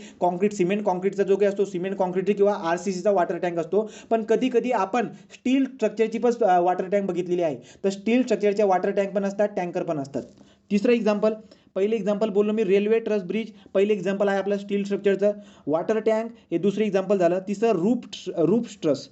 सिमेंट कॉन्क्रीटचा जो काही असतो, सिमेंट कॉन्क्रीट किंवा RCCचा वॉटर टँक असतो. पण कधी कधी आपण स्टील स्ट्रक्चरची पण वॉटर टँक बघितलेली आहे. तर स्टील स्ट्रक्चरच्या वॉटर टँक पण असतात, टँकर पण असतात. तिसरं एक्झाम्पल, पहिले एक्झाम्पल बोललो मी रेल्वे ट्रस ब्रिज, पहिले एक्झाम्पल आहे आपलं स्टील स्ट्रक्चरचं. वॉटर टँक हे दुसरं एक्झाम्पल झालं. तिसरं रूफ ट्रस.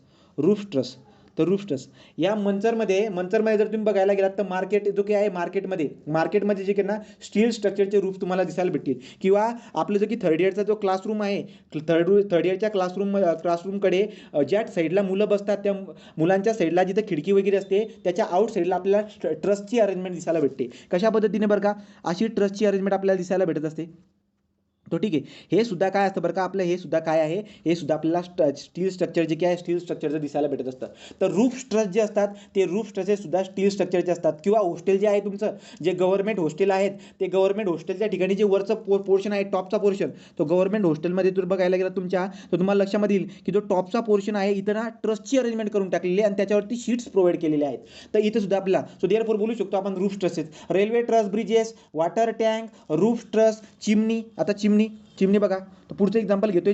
तर रूफ ट्रस या मंचरमध्ये जर तुम्ही बघायला गेलात तर मार्केट जो काही आहे, मार्केटमध्ये जे काही ना स्टील स्ट्रक्चरचे रूफ तुम्हाला दिसायला भेटतील. किंवा आपलं जो की थर्ड इयरचा जो क्लासरूम आहे, थर्ड इयरच्या क्लासरूमकडे ज्या साईडला मुलं बसतात त्या मुलांच्या साईडला जिथं खिडकी वगैरे असते त्याच्या आउट साईडला आपल्याला ट्रसची अरेंजमेंट दिसायला भेटते. कशा पद्धतीने बरं का, अशी ट्रसची अरेंजमेंट आपल्याला दिसायला भेटत असते. तो ठीक आहे, हे सुद्धा काय असतं बरं का आपलं, हे सुद्धा काय आहे, हे सुद्धा आपल्याला स्टील स्ट्रक्चर जे काय आहे स्टील स्ट्रक्चरचं दिसायला भेटत असतं. तर रूफ स्ट्रस जे असतात ते रूफ स्ट्रसेस सुद्धा स्टील स्ट्रक्चरचे असतात. किंवा हॉस्टेल जे आहे तुमचं, जे गव्हर्नमेंट हॉस्टेल आहेत, ते गव्हर्नमेंट हॉस्टेलच्या ठिकाणी जे वरचं पोर्शन आहे, टॉपचा पोर्शन, तो गव्हर्नमेंट हॉस्टेलमध्ये जर बघायला गेला तुमच्या, तर तुम्हाला लक्षामध्ये येईल की जो टॉपचा पोर्शन आहे इथं ना ट्रसची अरेंजमेंट करून टाकलेली आहे आणि त्याच्यावरती शीट्स प्रोव्हाइड केलेले आहेत. तर इथं सुद्धा आपल्याला सो देअरफॉर बोलू शकतो आपण roof trusses, railway truss bridges, water tank, roof truss, chimney. आता चिमनी बघा, तर पुढचं एक्झाम्पल घेतोय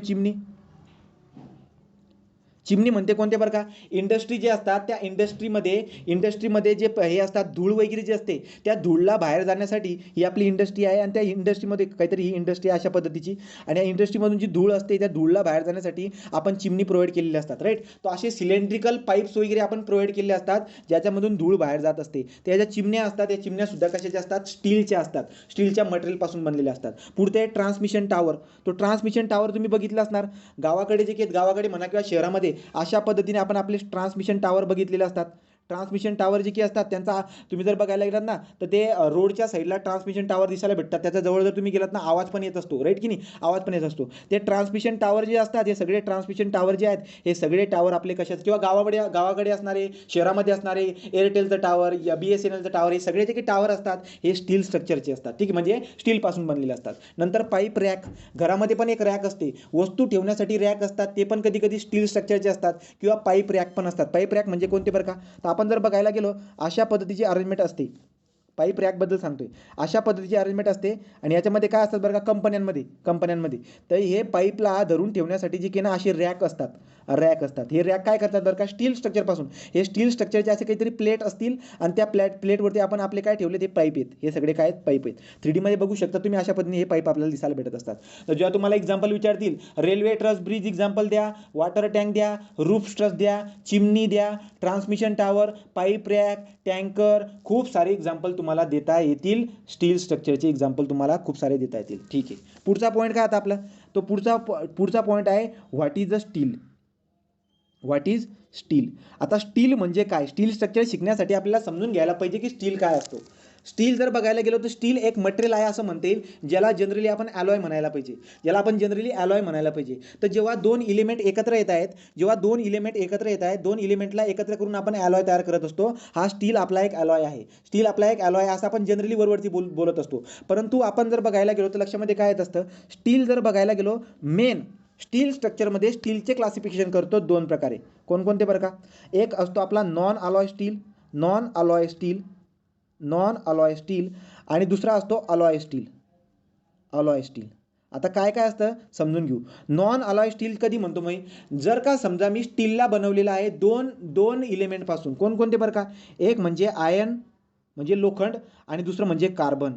चिमनी म्हणते कोणते बरं का, इंडस्ट्री जे असतात त्या इंडस्ट्रीमध्ये जे हे असतात धूळ वगैरे जे असते त्या धूळला बाहेर जाण्यासाठी ही आपली इंडस्ट्री आहे. आणि त्या इंडस्ट्रीमध्ये काहीतरी ही इंडस्ट्री अशा पद्धतीची, आणि या इंडस्ट्रीमधून जी धूळ असते त्या धूळला बाहेर जाण्यासाठी आपण चिमनी प्रोव्हाइड केलेली असतात, राईट. तो असे सिलेंड्रिकल पाईप्स वगैरे आपण प्रोव्हाइड केलेले असतात ज्याच्यामधून धूळ बाहेर जात असते. त्या ज्या चिमण्या असतात या चिमण्या सुद्धा कशाच्या असतात, स्टीलच्या असतात, स्टीलच्या मटेरियलपासून बनलेल्या असतात. पुढे ट्रान्समिशन टावर. तो ट्रान्समिशन टावर तुम्ही बघितला असणार, गावाकडे जे काही गावाकडे म्हणा किंवा शहरामध्ये अशा पद्धतीने आपण आपले ट्रान्समिशन टावर बघितलेले असतात. ट्रान्समिशन टावर जे की असतात त्यांचा तुम्ही जर बघायला गेलात ना तर ते रोडच्या साईडला ट्रान्समिशन टावर दिसायला भेटतात. त्याच्या जवळ जर तुम्ही गेलात ना आवाज पण येत असतो, राईट की नाही, आवाज पण येत असतो. ते ट्रान्समिशन टावर जे असतात, हे सगळे ट्रान्समिशन टावर जे आहेत हे सगळे टावर आपले कशात, किंवा गावाकडे असणारे, शहरामध्ये असणारे एअरटेलचं टावर या BSNLचं टावर, हे सगळे जे काही टावर असतात हे स्टील स्ट्रक्चरचे असतात. ठीक आहे, म्हणजे स्टीलपासून बनलेले असतात. नंतर पाईप रॅक. घरामध्ये पण एक रॅक असते, वस्तू ठेवण्यासाठी रॅक असतात, ते पण कधी कधी स्टील स्ट्रक्चरचे असतात. किंवा पाईप रॅक पण असतात. पाईप रॅक म्हणजे कोणते बरं का, तर आपण जर बघायला गेलो अशा पद्धतीची अरेंजमेंट असते. पाईप रॅकबद्दल सांगतोय, अशा पद्धतीची अरेंजमेंट असते. आणि याच्यामध्ये काय असतात बरं का, कंपन्यांमध्ये तर हे पाईपला धरून ठेवण्यासाठी जे की ना असे रॅक असतात. हे रॅक काय करतात बरं का, स्टील स्ट्रक्चरपासून, हे स्टील स्ट्रक्चरचे असे काहीतरी प्लेट असतील आणि त्या प्लेटवरती आपण आपले काय ठेवले, ते पाईप आहेत. हे सगळे काय आहेत, पाईप आहेत. 3D मध्ये बघू शकता तुम्ही, अशा पद्धतीने हे पाईप आपल्याला दिसायला भेटत असतात. तर जेव्हा तुम्हाला एक्झाम्पल विचारतील, रेल्वे ट्रस ब्रिज एक्झाम्पल द्या, वॉटर टँक द्या, रूफ ट्रस द्या, चिमनी द्या, transmission tower, pipe rack, tanker, खूप सारे एक्झाम्पल तुम्हाला देता येतील. स्टील स्ट्रक्चरचे एक्झाम्पल तुम्हाला खूप सारे देता येतील. ठीक आहे, पुढचा पॉईंट काय आता आपला, तो पुढचा पॉईंट आहे व्हॉट इज स्टील. आता स्टील म्हणजे काय, स्टील स्ट्रक्चर शिकण्यासाठी आपल्याला समजून घ्यायला पाहिजे की स्टील काय असतो. स्टील जर बघायला गेलो तर स्टील एक मटेरियल आहे असं म्हणता येईल, ज्याला जनरली आपण ॲलॉय म्हणायला पाहिजे. तर जेव्हा दोन इलिमेंट एकत्र येत आहेत, दोन इलिमेंटला एकत्र करून आपण ॲलॉय तयार करत असतो. हा स्टील आपला एक ॲलॉय आहे. असं आपण जनरली वरवरती बोलत असतो. परंतु आपण जर बघायला गेलो तर लक्षामध्ये काय येत असतं, स्टील जर बघायला गेलो मेन स्टील स्ट्रक्चरमध्ये स्टीलचे क्लासिफिकेशन करतो दोन प्रकारे. कोणकोणते बरं का, एक असतो आपला नॉन अलॉय स्टील आणि दुसरा असतो अलॉय स्टील. आता काय काय असतं समजून घेऊ. नॉन अलॉय स्टील कधी म्हणतो मी, जर का समजा मी स्टीलला बनवलेला आहे दोन दोन इलेमेंटपासून. कोणकोणते बरं का, एक म्हणजे आयन म्हणजे लोखंड आणि दुसरं म्हणजे कार्बन.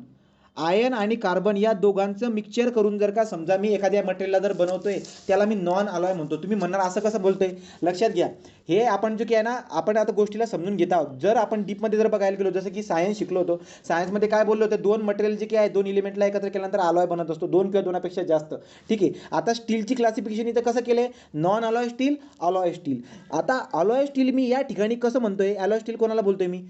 आयन आणि कार्बन या दोघांचं मिक्सचर करून जर का समजा मी एखाद्या मटेरियलला जर बनवतोय त्याला मी नॉन अलॉय म्हणतो. तुम्ही म्हणणार असं कसं बोलतोय, लक्षात घ्या. हे आपण जे काय ना, आपण आता गोष्टीला समजून घेत आहोत. जर आपण डीपमध्ये जर बघायला गेलो, जसं की सायन्स शिकलो होतो, सायन्समध्ये काय बोललो होतं, दोन मटेरियल जे काय आहे दोन इलिमेंटला एकत्र केल्यानंतर अलॉय बनत असतो, दोन किंवा दोनापेक्षा जास्त. ठीक आहे. आता स्टीलची क्लासिफिकेशन इथं कसं केलंय, non alloy steel, alloy steel. आता अलॉय स्टील मी या ठिकाणी कसं म्हणतोय, अलॉय स्टील कोणाला बोलतोय मी,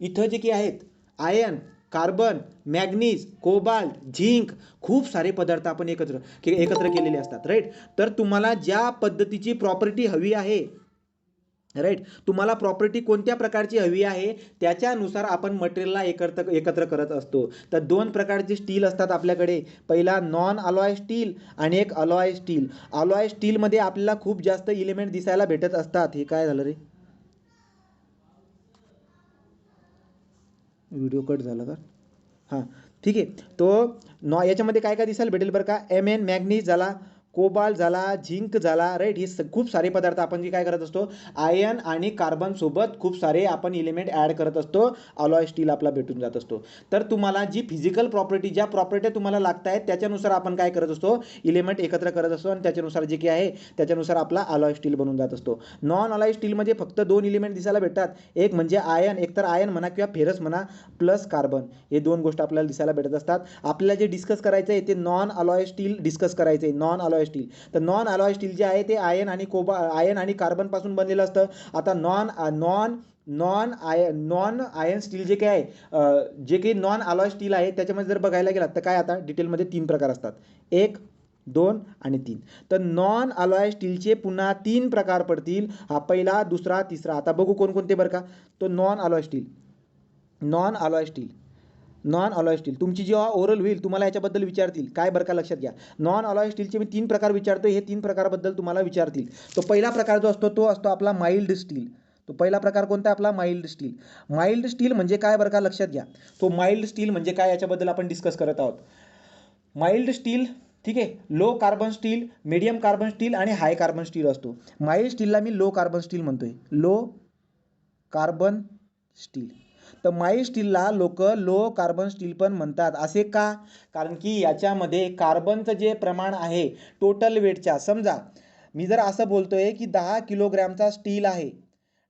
इथं जे काही आहेत ion, carbon, manganese, cobalt, zinc, खूप सारे पदार्थ आपण एकत्र केलेले असतात. राईट. तर तुम्हाला ज्या पद्धतीची प्रॉपर्टी हवी आहे, राईट, तुम्हाला प्रॉपर्टी कोणत्या प्रकारची हवी आहे त्याच्यानुसार आपण मटेरियलला एकत्र करत असतो. तर दोन प्रकारचे स्टील असतात आपल्याकडे. पहिला नॉन अलॉय स्टील आणि एक अलॉय स्टील. अलॉय स्टीलमध्ये आपल्याला खूप जास्त इलिमेंट दिसायला भेटत असतात. हे काय झालं रे, व्हिडिओ कट झाला का, हां ठीक आहे. तो याच्यामध्ये काय काय दिसायला भेटेल बरं का, Mn मॅग्नीज झाला, कोबाल्ट झाला, झिंक झाला. राईट. हे खूप सारे पदार्थ आपण जे काय करत असतो, आयन आणि कार्बन सोबत खूप सारे आपण इलिमेंट ॲड करत असतो. अलॉय स्टील आपला भेटून जात असतो. तर तुम्हाला जी फिजिकल प्रॉपर्टी, ज्या प्रॉपर्ट्या तुम्हाला लागत आहेत त्याच्यानुसार आपण काय करत असतो, इलिमेंट एकत्र करत असतो आणि त्याच्यानुसार जे काही आहे त्याच्यानुसार आपला अलॉय स्टील बनून जात असतो. नॉन अलॉय स्टीलमध्ये फक्त दोन इलिमेंट दिसायला भेटतात. एक म्हणजे आयन, एकतर आयन म्हणा किंवा फेरस म्हणा, प्लस कार्बन. हे दोन गोष्ट आपल्याला दिसायला भेटत असतात. आपल्याला जे डिस्कस करायचं आहे ते नॉन अलॉय स्टील डिस्कस करायचं आहे, नॉन अलॉय स्टील. तर नॉन अलॉय स्टील जे आहे ते आयन आणि कार्बन पासून बनलेलं असतं. आता नॉन आयन स्टील जे काय आहे, जे काही नॉन अलॉय स्टील आहे त्याच्यामध्ये जर बघायला गेलात तर काय, आता डिटेलमध्ये 3 प्रकार असतात, 1, 2 आणि 3. तर नॉन अलॉय स्टीलचे पुन्हा 3 प्रकार पडतील. हा पहिला, दुसरा, तिसरा. आता बघू कोणकोणते बरं का. तो non alloy steel, non alloy steel, non alloy steel. तुमची जेव्हा ओरल होईल तुम्हाला याच्याबद्दल विचारतील. काय बरं का, लक्षात घ्या. नॉन अलॉय स्टीलचे मी 3 प्रकार विचारतो, हे 3 प्रकाराबद्दल तुम्हाला विचारतील. तो पहिला प्रकार जो असतो तो असतो आपला माइल्ड स्टील. तो पहिला प्रकार कोणता आपला, माइल्ड स्टील. माइल्ड स्टील म्हणजे काय बरं का, लक्षात घ्या. तो माइल्ड स्टील म्हणजे काय याच्याबद्दल आपण डिस्कस करत आहोत. माइल्ड स्टील, ठीक आहे, low carbon steel, medium carbon steel आणि हाय कार्बन स्टील असतो. माइल्ड स्टीलला मी लो कार्बन स्टील म्हणतोय, लो कार्बन स्टील. तर माइल्ड स्टीलला लोक लो कार्बन स्टील पण म्हणतात. असे का, कारण की याच्यामध्ये कार्बनचं जे प्रमाण आहे टोटल वेटच्या, समजा मी जर असं बोलतोय की 10 किलोग्रॅमचा स्टील आहे,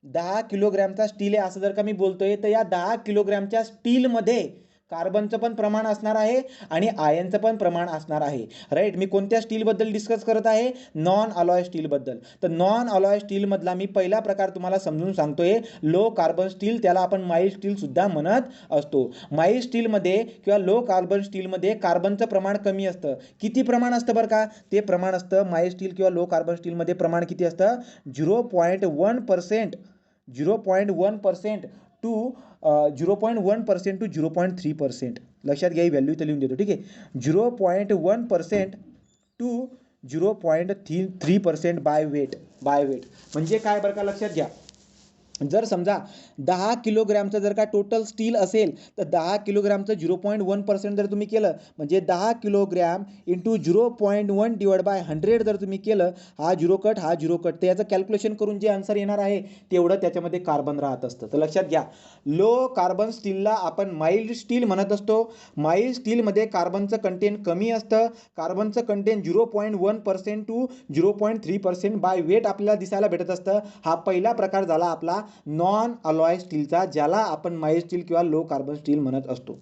10 किलोग्रॅमचा स्टील आहे असं जर का मी बोलतोय, तर या 10 किलोग्रॅमच्या स्टीलमध्ये कार्बनचं पण प्रमाण असणार आहे आणि आयनचं पण प्रमाण असणार आहे. राईट. मी कोणत्या स्टीलबद्दल डिस्कस करत आहे, नॉन अलॉय स्टीलबद्दल. तर नॉन अलॉय स्टीलमधला मी पहिला प्रकार तुम्हाला समजून सांगतोय, लो कार्बन स्टील. त्याला आपण माइल्ड स्टील सुद्धा म्हणत असतो. माइल्ड स्टीलमध्ये किंवा लो कार्बन स्टीलमध्ये कार्बनचं प्रमाण कमी असतं. किती प्रमाण असतं बरं का, ते प्रमाण असतं माइल्ड स्टील किंवा लो कार्बन स्टीलमध्ये प्रमाण किती असतं, 0.1%, 0.1% टू 0.1% टू 0.3%. लक्षात घ्या, ही व्हॅल्यू इथं लिहून देतो. ठीक आहे. 0.1% टू 0.3% बाय वेट. म्हणजे काय बरं का, लक्षात घ्या. जर समजा 10 किलोग्रॅमचं जर का टोटल स्टील असेल तर 10 किलोग्रॅमचं 0.1% जर तुम्ही केलं म्हणजे 10 किलोग्रॅम इंटू 0.1 डिवाइड बाय 100 जर तुम्ही केलं, हा 0 कट, हा 0 कट, तर याचं कॅल्क्युलेशन करून जे आन्सर येणार आहे तेवढं त्याच्यामध्ये कार्बन राहत असतं. तर लक्षात घ्या, लो कार्बन स्टीलला आपण माइल्ड स्टील म्हणत असतो. माइल्ड स्टीलमध्ये कार्बनचं कंटेंट कमी असतं. कार्बनचं कंटेंट 0.1% टू 0.3% बाय वेट आपल्याला दिसायला भेटत असतं. हा पहिला प्रकार झाला आपला नॉन अलॉय स्टीलचा, ज्याला आपण माइल्ड स्टील किंवा लो कार्बन स्टील म्हणत असतो.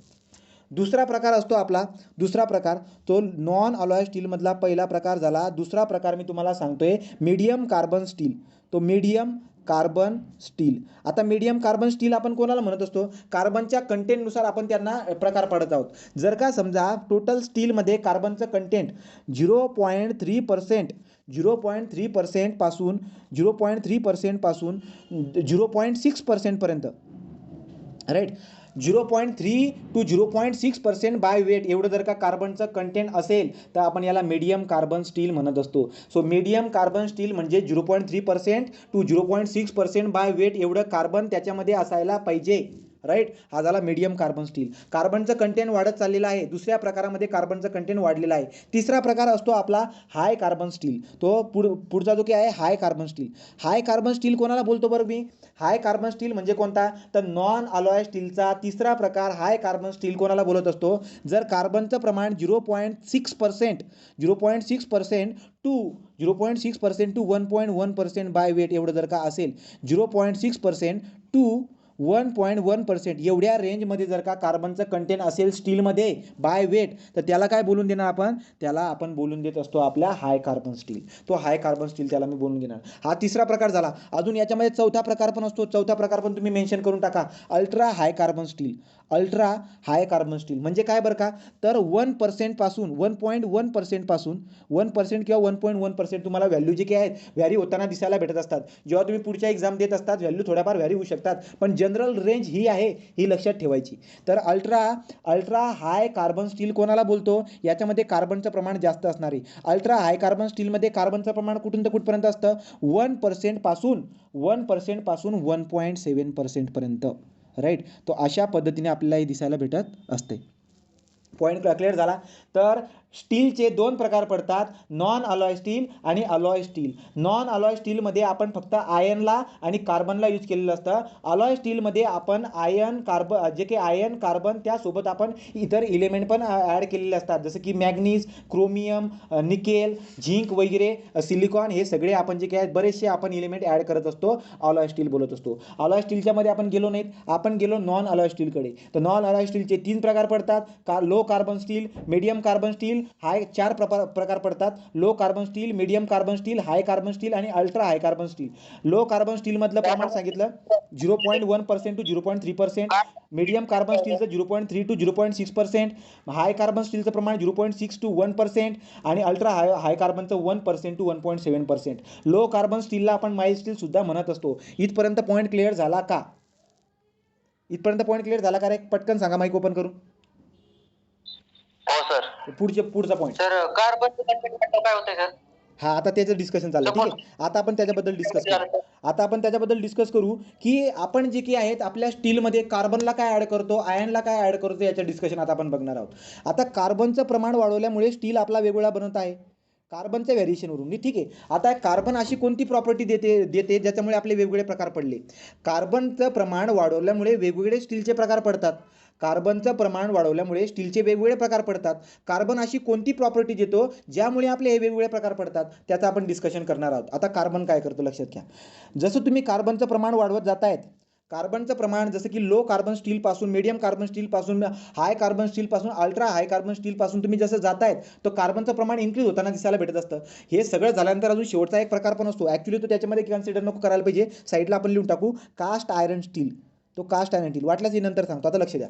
दुसरा प्रकार असतो आपला, दुसरा प्रकार तो नॉन अलॉय स्टीलमधला पहिला प्रकार झाला. दुसरा प्रकार मी तुम्हाला सांगतोय मीडियम कार्बन स्टील. तो मीडियम कार्बन स्टील. आता मीडियम कार्बन स्टील आपण कोणाला म्हणत असतो, कार्बनच्या कंटेंटनुसार आपण त्यांना प्रकार पाडत आहोत. जर का समजा टोटल स्टीलमध्ये कार्बनचं कंटेंट 0.3% 0.3% पासून 0.3% पासून 0.6% पर्यंत, राईट, 0.3 टू 0.6% बाय वेट एवढं जर का कार्बनचं कंटेंट असेल तर आपण याला मीडियम कार्बन स्टील म्हणत असतो. सो मीडियम कार्बन स्टील म्हणजे 0.3% टू 0.6% बाय वेट एवढं कार्बन त्याच्यामध्ये असायला पाहिजे. राईट. हा झाला मीडियम कार्बन स्टील. कार्बनचं कंटेंट वाढत चाललेलं आहे. दुसऱ्या प्रकारामध्ये कार्बनचं कंटेंट वाढलेलं आहे. तिसरा प्रकार असतो आपला हाय कार्बन स्टील. तो पुढचा जो काय आहे हाय carbon steel. High carbon steel कोणाला बोलतो बरं मी? हाय कार्बन स्टील म्हणजे कोणता? तर नॉन अलॉय स्टीलचा तिसरा प्रकार हाय कार्बन स्टील कोणाला बोलत असतो? जर कार्बनचं प्रमाण 0.6% 0.6% टू 0.6% टू 1.1% बाय वेट एवढं जर का असेल, 0.6% टू 1.1% एवढ्या रेंजमध्ये जर का कार्बनचं कंटेंट असेल स्टीलमध्ये बाय वेट, तर त्याला काय बोलून देणार आपण? त्याला आपण बोलून देत असतो आपल्या हाय कार्बन स्टील. तो हाय कार्बन स्टील त्याला मी बोलून देणार. हा तिसरा प्रकार झाला. अजून याच्यामध्ये चौथा प्रकार पण असतो. चौथा प्रकार पण तुम्ही मेन्शन करून टाका. Ultra high carbon steel. Ultra high carbon steel म्हणजे काय बरं का? तर 1% पासून 1.1% पासून 1% किंवा 1.1% तुम्हाला व्हॅल्यू जे काय आहेत व्हॅरी होताना दिसायला भेटत असतात. जेव्हा तुम्ही पुढच्या एक्झाम देत असतात व्हॅल्यू थोड्याफार व्हॅरी होऊ शकतात, पण जनरल रेंज ही आहे, ही लक्षात ठेवायची. तर अल्ट्रा हाय कार्बन स्टील कोणाला बोलतो? याच्यामध्ये कार्बनचं प्रमाण जास्त असणार आहे. अल्ट्रा हाय कार्बन स्टीलमध्ये कार्बनचं प्रमाण कुठून तर कुठपर्यंत असतं? 1% पासून 1.7% पर्यंत. राईट. तो अशा पद्धतीने आपल्याला हे दिसायला भेटत असते. पॉईंट क्लिअर झाला. तर स्टीलचे दोन प्रकार पडतात, नॉन अलॉय स्टील आणि अलॉय स्टील. नॉन अलॉय स्टीलमध्ये आपण फक्त आयनला आणि कार्बनला यूज केलेलं असतं. अलॉय स्टीलमध्ये आपण आयन कार्बन जे काही आयन कार्बन त्यासोबत आपण इतर इलेमेंट पण ॲड केलेले असतात, जसं की मॅग्नीज, क्रोमियम, निकेल, झिंक वगैरे, सिलिकॉन, हे सगळे आपण जे काय बरेचसे आपण इलेमेंट ॲड करत असतो, अलॉय स्टील बोलत असतो. अलॉय स्टीलच्या मध्ये आपण गेलो नाहीत, आपण गेलो नॉन अलॉय स्टीलकडे. तर नॉन अलॉय स्टीलचे 3 प्रकार पडतात. Low carbon steel, medium carbon steel, high 4 प्रकार पडतात. Low carbon steel, medium carbon steel, high carbon steel आणि ultra high carbon steel. Low carbon steel मधलं प्रमाण सांगितलं 0.1% टू 0.3%. मीडियम कार्बन स्टीलचं 0.3 टू 0.6%. हाय कार्बन स्टीलचं प्रमाण 0.6 टू 1% आणि अल्ट्रा हाय कार्बनचं 1% टू 1.7%. लो कार्बन स्टीलला आपण माइल्ड स्टील सुद्धा म्हणत असतो. इथपर्यंत पॉईंट क्लिअर झाला का? इथपर्यंत पॉईंट क्लिअर झाला का रे? पटकन सांगा माईक ओपन करून. हो सर. पुढचा पॉईंट सर कार्बनचं कंटेंट काय होतं सर? हा, आता त्याचं डिस्कशन चाललं. ठीक आहे, आता आपण त्याच्याबद्दल डिस्कस करू की आपण जे काही आहेत आपल्या स्टीलमध्ये कार्बनला काय ॲड करतो, आयनला काय ॲड करतो, याचं डिस्कशन आता आपण बघणार आहोत. आता कार्बनचं प्रमाण वाढवल्यामुळे स्टील आपला वेगवेगळा बनत आहे कार्बनच्या व्हेरिएशनवरून. ठीक आहे. आता कार्बन अशी कोणती प्रॉपर्टी देते ज्याच्यामुळे आपले वेगवेगळे प्रकार पडले? कार्बनचं प्रमाण वाढवल्यामुळे वेगवेगळे स्टीलचे प्रकार पडतात. कार्बनचं प्रमाण वाढवल्यामुळे स्टीलचे वेगवेगळे प्रकार पडतात. कार्बन अशी कोणती प्रॉपर्टी देतो ज्यामुळे आपले हे वेगवेगळे प्रकार पडतात, त्याचं आपण डिस्कशन करणार आहोत. आता कार्बन काय करतो लक्षात घ्या. जसं तुम्ही कार्बनचं प्रमाण वाढवत जातायत, कार्बनचं प्रमाण जसं की लो कार्बन स्टीलपासून, मीडियम कार्बन स्टीलपासून, हाय कार्बन स्टीलपासून, अल्ट्रा हाय कार्बन स्टीलपासून तुम्ही जसं जातायत, तो कार्बनचं प्रमाण इन्क्रीज होताना दिसायला भेटत असतं. हे सगळं झाल्यानंतर अजून शेवटचा एक प्रकार पण असतो. ॲक्च्युली तो त्याच्यामध्ये कन्सिडर नको करायला पाहिजे, साईडला आपण लिहून टाकू, कास्ट आयरन स्टील. तो कास्ट आयरन स्टील वाटल्याच नंतर सांगतो, आता लक्ष द्या.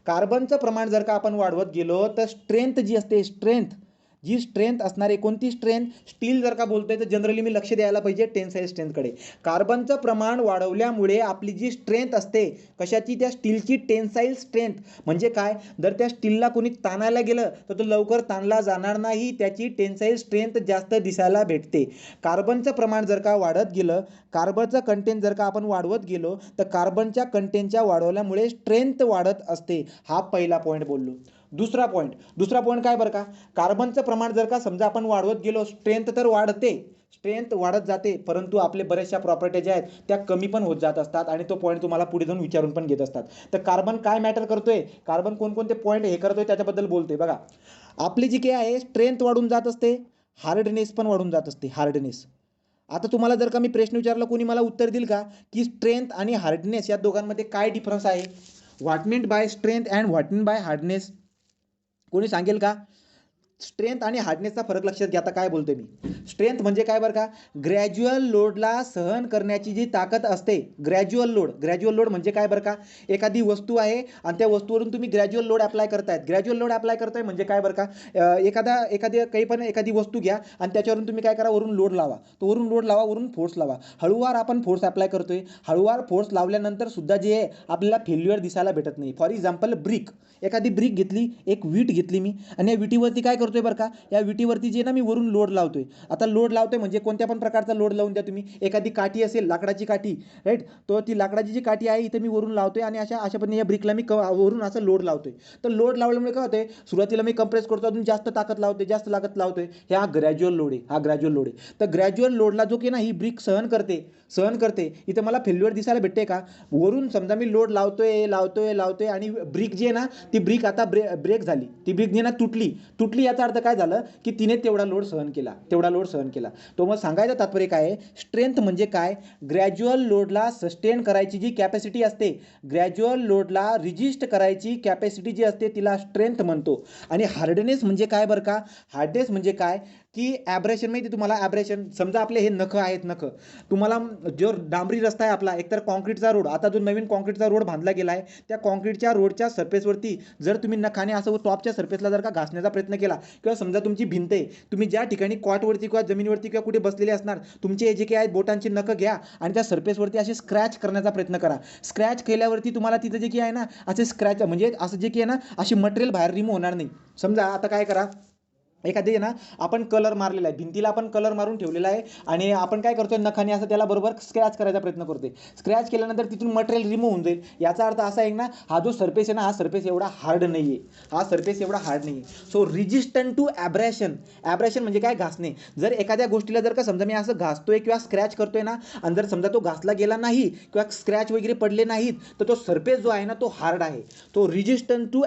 कार्बनचं प्रमाण जर का आपण वाढवत गेलो तर स्ट्रेंथ जी असते, स्ट्रेंथ असणार आहे. कोणती स्ट्रेंथ? स्टील जर का बोलतोय तर जनरली मी लक्ष द्यायला पाहिजे टेन्साईल स्ट्रेंथकडे. कार्बनचं प्रमाण वाढवल्यामुळे आपली जी स्ट्रेंथ असते, कशाची? त्या स्टीलची टेन्साईल स्ट्रेंथ. म्हणजे काय? जर त्या स्टीलला कोणी ताणायला गेलं तर तो लवकर ताणला जाणार नाही, त्याची टेन्साईल स्ट्रेंथ जास्त दिसायला भेटते. कार्बनचं प्रमाण जर का वाढत गेलं, कार्बनचं कंटेंट जर का आपण वाढवत गेलो तर कार्बनच्या कंटेंटच्या वाढवल्यामुळे स्ट्रेंथ वाढत असते. हा पहिला पॉईंट बोललो. दुसरा पॉईंट काय बरं का? कार्बनचं प्रमाण जर का समजा आपण वाढवत गेलो, स्ट्रेंथ तर वाढते, स्ट्रेंथ वाढत जाते, परंतु आपले बऱ्याचशा प्रॉपर्टी ज्या आहेत त्या कमी पण होत जात असतात आणि तो पॉईंट तुम्हाला पुढे जाऊन विचारून पण घेत असतात. तर कार्बन काय मॅटर करतोय, कार्बन कोणकोणते पॉईंट हे करतोय त्याच्याबद्दल बोलतोय. बघा, आपली जी काही आहे स्ट्रेंथ वाढून जात असते, हार्डनेस पण वाढून जात असते. हार्डनेस, आता तुम्हाला जर का मी प्रश्न विचारला, कोणी मला उत्तर देईल का की स्ट्रेंथ आणि हार्डनेस या दोघांमध्ये काय डिफरन्स आहे? What mean by strength and what mean by hardness? कोणी सांगेल का? स्ट्रेंथ आणि हार्डनेसचा फरक लक्षात घ्या. आता काय बोलतोय मी? स्ट्रेंथ म्हणजे काय बरं का? ग्रॅज्युअल लोडला सहन करण्याची जी ताकद असते. ग्रॅज्युअल लोड म्हणजे काय बरं का? एखादी वस्तू आहे आणि त्या वस्तूवरून तुम्ही ग्रॅज्युअल लोड अप्लाय करतायत. ग्रॅज्युअल लोड अप्लाय करताय म्हणजे काय बरं का? एखादी वस्तू घ्या आणि त्याच्यावरून तुम्ही काय करा, वरून लोड लावा. तो वरून लोड लावा, वरून फोर्स लावा. हळूवार आपण फोर्स अप्लाय करतोय. हळूवार फोर्स लावल्यानंतर सुद्धा जे आहे आपल्याला फेल्युअर दिसायला भेटत नाही. फॉर एक्झाम्पल, एखादी ब्रिक घेतली, एक वीट घेतली मी आणि या विटीवरती काय करतो करतोय बरं का, या विटीवरती जे ना मी वरून लोड लावतोय. आता लोड लावतोय म्हणजे कोणत्या पण प्रकारचा लोड लावून द्या तुम्ही. एखादी काठी असेल, लाकडाची काठी, राईट, तो ती लाकडाची जी काठी आहे इथं मी वरून लावतोय आणि अशा अशा पद्धतीने या ब्रिकला मी वरून असं लोड लावतोय. तर लोड लावल्यामुळे काय होतंय, सुरुवातीला मी कंप्रेस करतो, अजून जास्त ताकद लावतोय, जास्त ताकद लावतोय. हा ग्रॅज्युअल लोड आहे, हा ग्रॅज्युअल लोड आहे. तर ग्रॅज्युअल लोडला जो की ना ही ब्रिक सहन करते. इथं मला फेल्युअर दिसायला भेटते का, वरून समजा मी लोड लावतोय आणि ब्रिक जी आहे ना, ती ब्रिक आता ब्रेक झाली, ती ब्रिक जी ना तुटली. याचा अर्थ काय झालं की तिने तेवढा लोड सहन केला. तो मग सांगायचं तात्पर्य काय आहे, स्ट्रेंथ म्हणजे काय, ग्रॅज्युअल लोडला सस्टेन करायची जी कॅपॅसिटी असते, ग्रॅज्युअल लोडला रिजिस्ट करायची कॅपॅसिटी जी असते तिला स्ट्रेंथ म्हणतो. आणि हार्डनेस म्हणजे काय बरं का, हार्डनेस म्हणजे काय की ॲब्रेशन, माहिती तुम्हाला ॲब्रेशन, समजा आपले हे नखं आहेत, तुम्हाला जो डांबरी रस्ता आहे आपला, एकतर कॉन्क्रीटचा रोड, आता जो नवीन कॉन्क्रीटचा रोड बांधला गेला आहे, त्या कॉन्क्रीटच्या रोडच्या सरफेसवरती जर तुम्ही नखाने असं टॉपच्या सरफेसला जर का घासण्याचा प्रयत्न केला, किंवा समजा तुमची भिंत आहे, तुम्ही ज्या ठिकाणी कॉटवरती किंवा जमिनीवरती किंवा कुठे बसलेले असणार, तुमचे जे काही आहेत बोटांची नखं घ्या आणि त्या सरफेसवरती असे स्क्रॅच करण्याचा प्रयत्न करा. स्क्रॅच केल्यावरती तुम्हाला तिथं जे की आहे ना, असे स्क्रॅच म्हणजे असं जे की आहे ना, अशी मटेरियल बाहेर रिमूव्ह होणार नाही. समजा आता काय करा, एखादी ना आपण कलर मारलेला आहे, भिंतीला आपण कलर मारून ठेवलेला आहे आणि आपण काय करतोय, नखाने असं त्याला बरोबर स्क्रॅच करायचा प्रयत्न करतोय. स्क्रॅच केल्यानंतर तिथून मटेरियल रिमूव्ह होऊन जाईल. याचा अर्थ असा आहे ना, हा जो सरफेस आहे ना, हा सरफेस एवढा हार्ड नाही आहे. सो रिजिस्टंट टू ॲब्रेशन म्हणजे काय, घासणे. जर एखाद्या गोष्टीला जर का समजा मी असं घासतोय किंवा स्क्रॅच करतोय ना, आणि जर समजा तो घासला गेला नाही किंवा स्क्रॅच वगैरे पडले नाहीत, तर तो सरफेस जो आहे ना, तो हार्ड आहे. तो रिजिस्टंट टू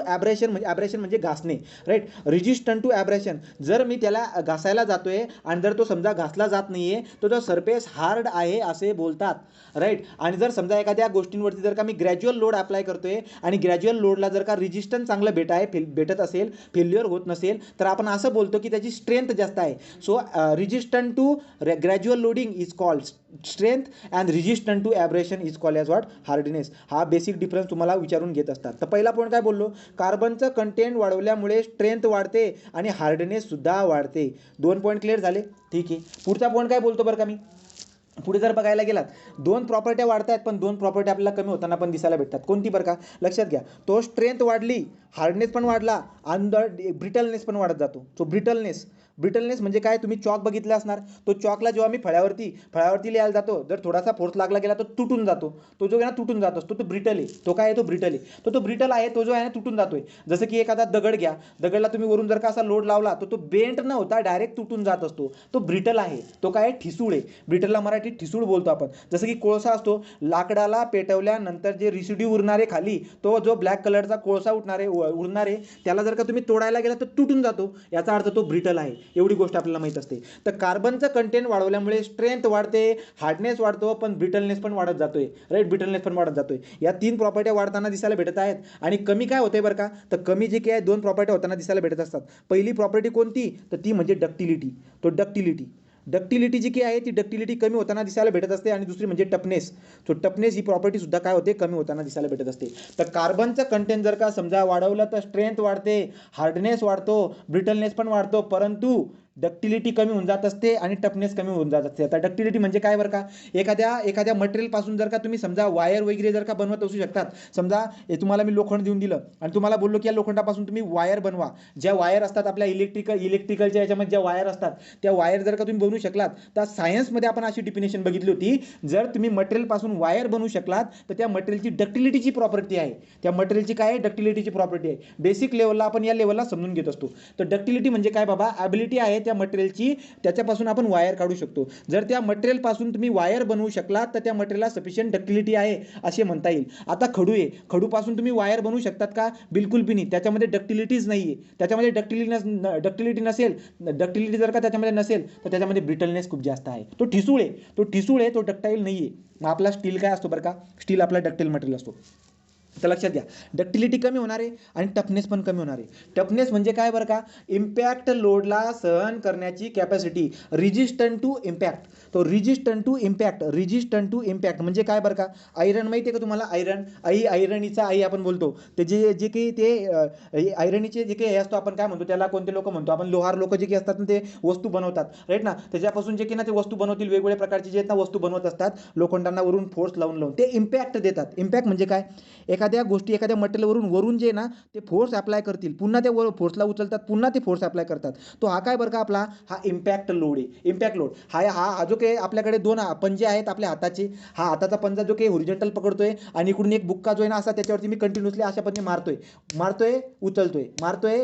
ॲब्रेशन म्हणजे घासणे, राईट. रिजिस्टंट टू ॲब्रेशन, जर मी त्याला घासायला जातोय आणि जर तो समजा घासला जात नाहीये, तर तो सरफेस हार्ड आहे असे बोलतात, राईट. आणि जर समजा एखाद्या गोष्टींवरती जर का मी ग्रॅज्युअल लोड अप्लाय करतोय आणि ग्रॅज्युअल लोडला जर का रेजिस्टन्स चांगलं भेटत असेल, फेल्युअर होत नसेल, तर आपण असं बोलतो की त्याची स्ट्रेंथ जास्त आहे. So resistant to gradual loading is called strength and resistant to abrasion is called as what, hardness. हा बेसिक डिफरन्स तुम्हाला विचारून घेत असतात. तर पहिला पॉईंट काय बोललो, कार्बनचं कंटेंट वाढवल्यामुळे स्ट्रेंथ वाढते आणि हार्डनेस सुद्धा वाढते. 2 पॉईंट क्लिअर झाले, ठीक आहे. पुढचा पॉईंट काय बोलतो बरं का मी, पुढे जर बघायला गेलात, 2 प्रॉपर्ट्या वाढत आहेत, पण 2 प्रॉपर्टी आपल्याला कमी होताना पण दिसायला भेटतात. कोणती बरं का, लक्षात घ्या. तो स्ट्रेंथ वाढली, हार्डनेस पण वाढला आणि ब्रिटलनेस पण वाढत जातो. सो ब्रिटलनेस म्हणजे काय, तुम्ही चॉक बघितला असणार, तो चॉकला जेव्हा मी फळ्यावरती लिहायला जातो, जर थोडासा फोर्स लागला गेला तर तुटून जातो. तो जो आहे ना तुटून जात असतो, तो ब्रिटल आहे. तो काय आहे, तो ब्रिटल आहे. तो ब्रिटल आहे, तो जो आहे ना तुटून जातोय. जसं की एखादा दगड घ्या, दगडला तुम्ही वरून जर का असा लोड लावला, तर तो बेंट न होता डायरेक्ट तुटून जात असतो. तो ब्रिटल आहे. तो काय, ठिसूळ आहे. ब्रिटलला मराठीत ठिसूळ बोलतो आपण. जसं की कोळसा असतो, लाकडाला पेटवल्यानंतर जे रिसिड्यू उरणारे खाली, तो जो ब्लॅक कलरचा कोळसा उरणारे त्याला जर का तुम्ही तोडायला गेला तर तुटून जातो. याचा अर्थ तो ब्रिटल आहे. एवढी गोष्ट आपल्याला माहित असते. तर कार्बनचं कंटेंट वाढवल्यामुळे स्ट्रेंथ वाढते, हार्डनेस वाढतो, पण ब्रिटलनेस पण वाढत जातोय, राईट. ब्रिटलनेस पण वाढत जातोय. या 3 प्रॉपर्ट्या वाढताना दिसायला भेटत आहेत. आणि कमी काय होतंय बरं का, तर कमी जे काय 2 प्रॉपर्ट्या होताना दिसायला भेटत असतात. पहिली प्रॉपर्टी कोणती, तर ती म्हणजे डक्टिलिटी जी काही आहे ती डक्टिलिटी कमी होताना दिसायला भेटत असते. आणि दुसरी म्हणजे टफनेस. सो टफनेस ही प्रॉपर्टी सुद्धा काय होते, कमी होताना दिसायला भेटत असते. तर कार्बनचं कंटेंट जर का समजा वाढवलं तर स्ट्रेंथ वाढते, हार्डनेस वाढतो, ब्रिटलनेस पण वाढतो, परंतु डक्टिलिटी कमी होऊन जात असते आणि टफनेस कमी होऊन जात असते. आता डक्टिलिटी म्हणजे काय बरं का, एखाद्या मटेरियलपासून जर का तुम्ही समजा वायर वगैरे जर का बनवत असू शकतात. समजा हे तुम्हाला मी लोखंड देऊन दिलं आणि तुम्हाला बोललो की या लोखंडापासून तुम्ही वायर बनवा. ज्या वायर असतात आपल्या इलेक्ट्रिकलच्या याच्यामध्ये ज्या वायर असतात, त्या वायर जर का तुम्ही बनवू शकलात, तर सायन्समध्ये आपण अशी डिफिनेशन बघितली होती, जर तुम्ही मटेरियलपासून वायर बनवू शकलात तर त्या मटेरियलची डक्टिलिटीची प्रॉपर्टी आहे. त्या मटेरियलची काय आहे, डक्टिलिटीची प्रॉपर्टी आहे. बेसिक लेवलला आपण या लेवलला समजून घेत असतो. तर डक्टिलिटी म्हणजे काय बाबा, ॲबिलिटी आहे त्या मटेरियलची, त्याच्यापासून आपण वायर काढू शकतो. जर त्या मटेरियलपासून तुम्ही वायर बनवू शकलात तर त्या मटेरियलला सफिशियंट डक्टिलिटी आहे असे म्हणता येईल. आता खडू आहे, खडूपासून तुम्ही वायर बनवू शकतात का, बिलकुल बी नाही. त्याच्यामध्ये डक्टिलिटीच नाही आहे. त्याच्यामध्ये डक्टिलिटी जर का त्याच्यामध्ये नसेल तर त्याच्यामध्ये ब्रिटलनेस खूप जास्त आहे. तो ठिसूळ आहे, तो डक्टाईल नाही आहे. मग आपला स्टील काय असतो बरं का, स्टील आपला डक्टाईल मटेरियल असतो. तर लक्षात घ्या, डक्टिलिटी कमी होणार आहे आणि टफनेस पण कमी होणार आहे. टफनेस म्हणजे काय बरं का, इम्पॅक्ट लोडला सहन करण्याची कॅपॅसिटी. रेजिस्टंट टू इम्पॅक्ट म्हणजे काय बरं का, आयरन माहिती आहे का तुम्हाला, आयरणीचा आई आपण बोलतो. ते जे काही ते आयरणीचे जे काही हे असतो, आपण काय म्हणतो त्याला, कोणते लोक म्हणतो आपण, लोहार लोक जे काही असतात ना, ते वस्तू बनवतात, राईट ना. त्याच्यापासून जे काही ना ते वस्तू बनवतील, वेगवेगळ्या प्रकारचे जे आहेत ना वस्तू बनवत असतात, लोखंडांना वरून फोर्स लावून ते इम्पॅक्ट देतात. इम्पॅक्ट म्हणजे काय, एखाद्या गोष्टी एखाद्या मटेरियलवरून वरून जे ना ते फोर्स अप्लाय करतील, पुन्हा ते फोर्सला उचलतात, पुन्हा ते फोर्स अप्लाय करतात. तो हा काय बरं का आपला हा इम्पॅक्ट लोड आहे. इम्पॅक्ट लोड हा जो काही आपल्याकडे दोन पंजे आहेत आपल्या हाताचे, हा हाताचा पंजा जो काही होरिझॉन्टल पकडतोय आणि इकडून एक बुक्का जो आहे ना असा त्याच्यावरती मी कंटिन्युअसली अशा पद्धतीने मारतोय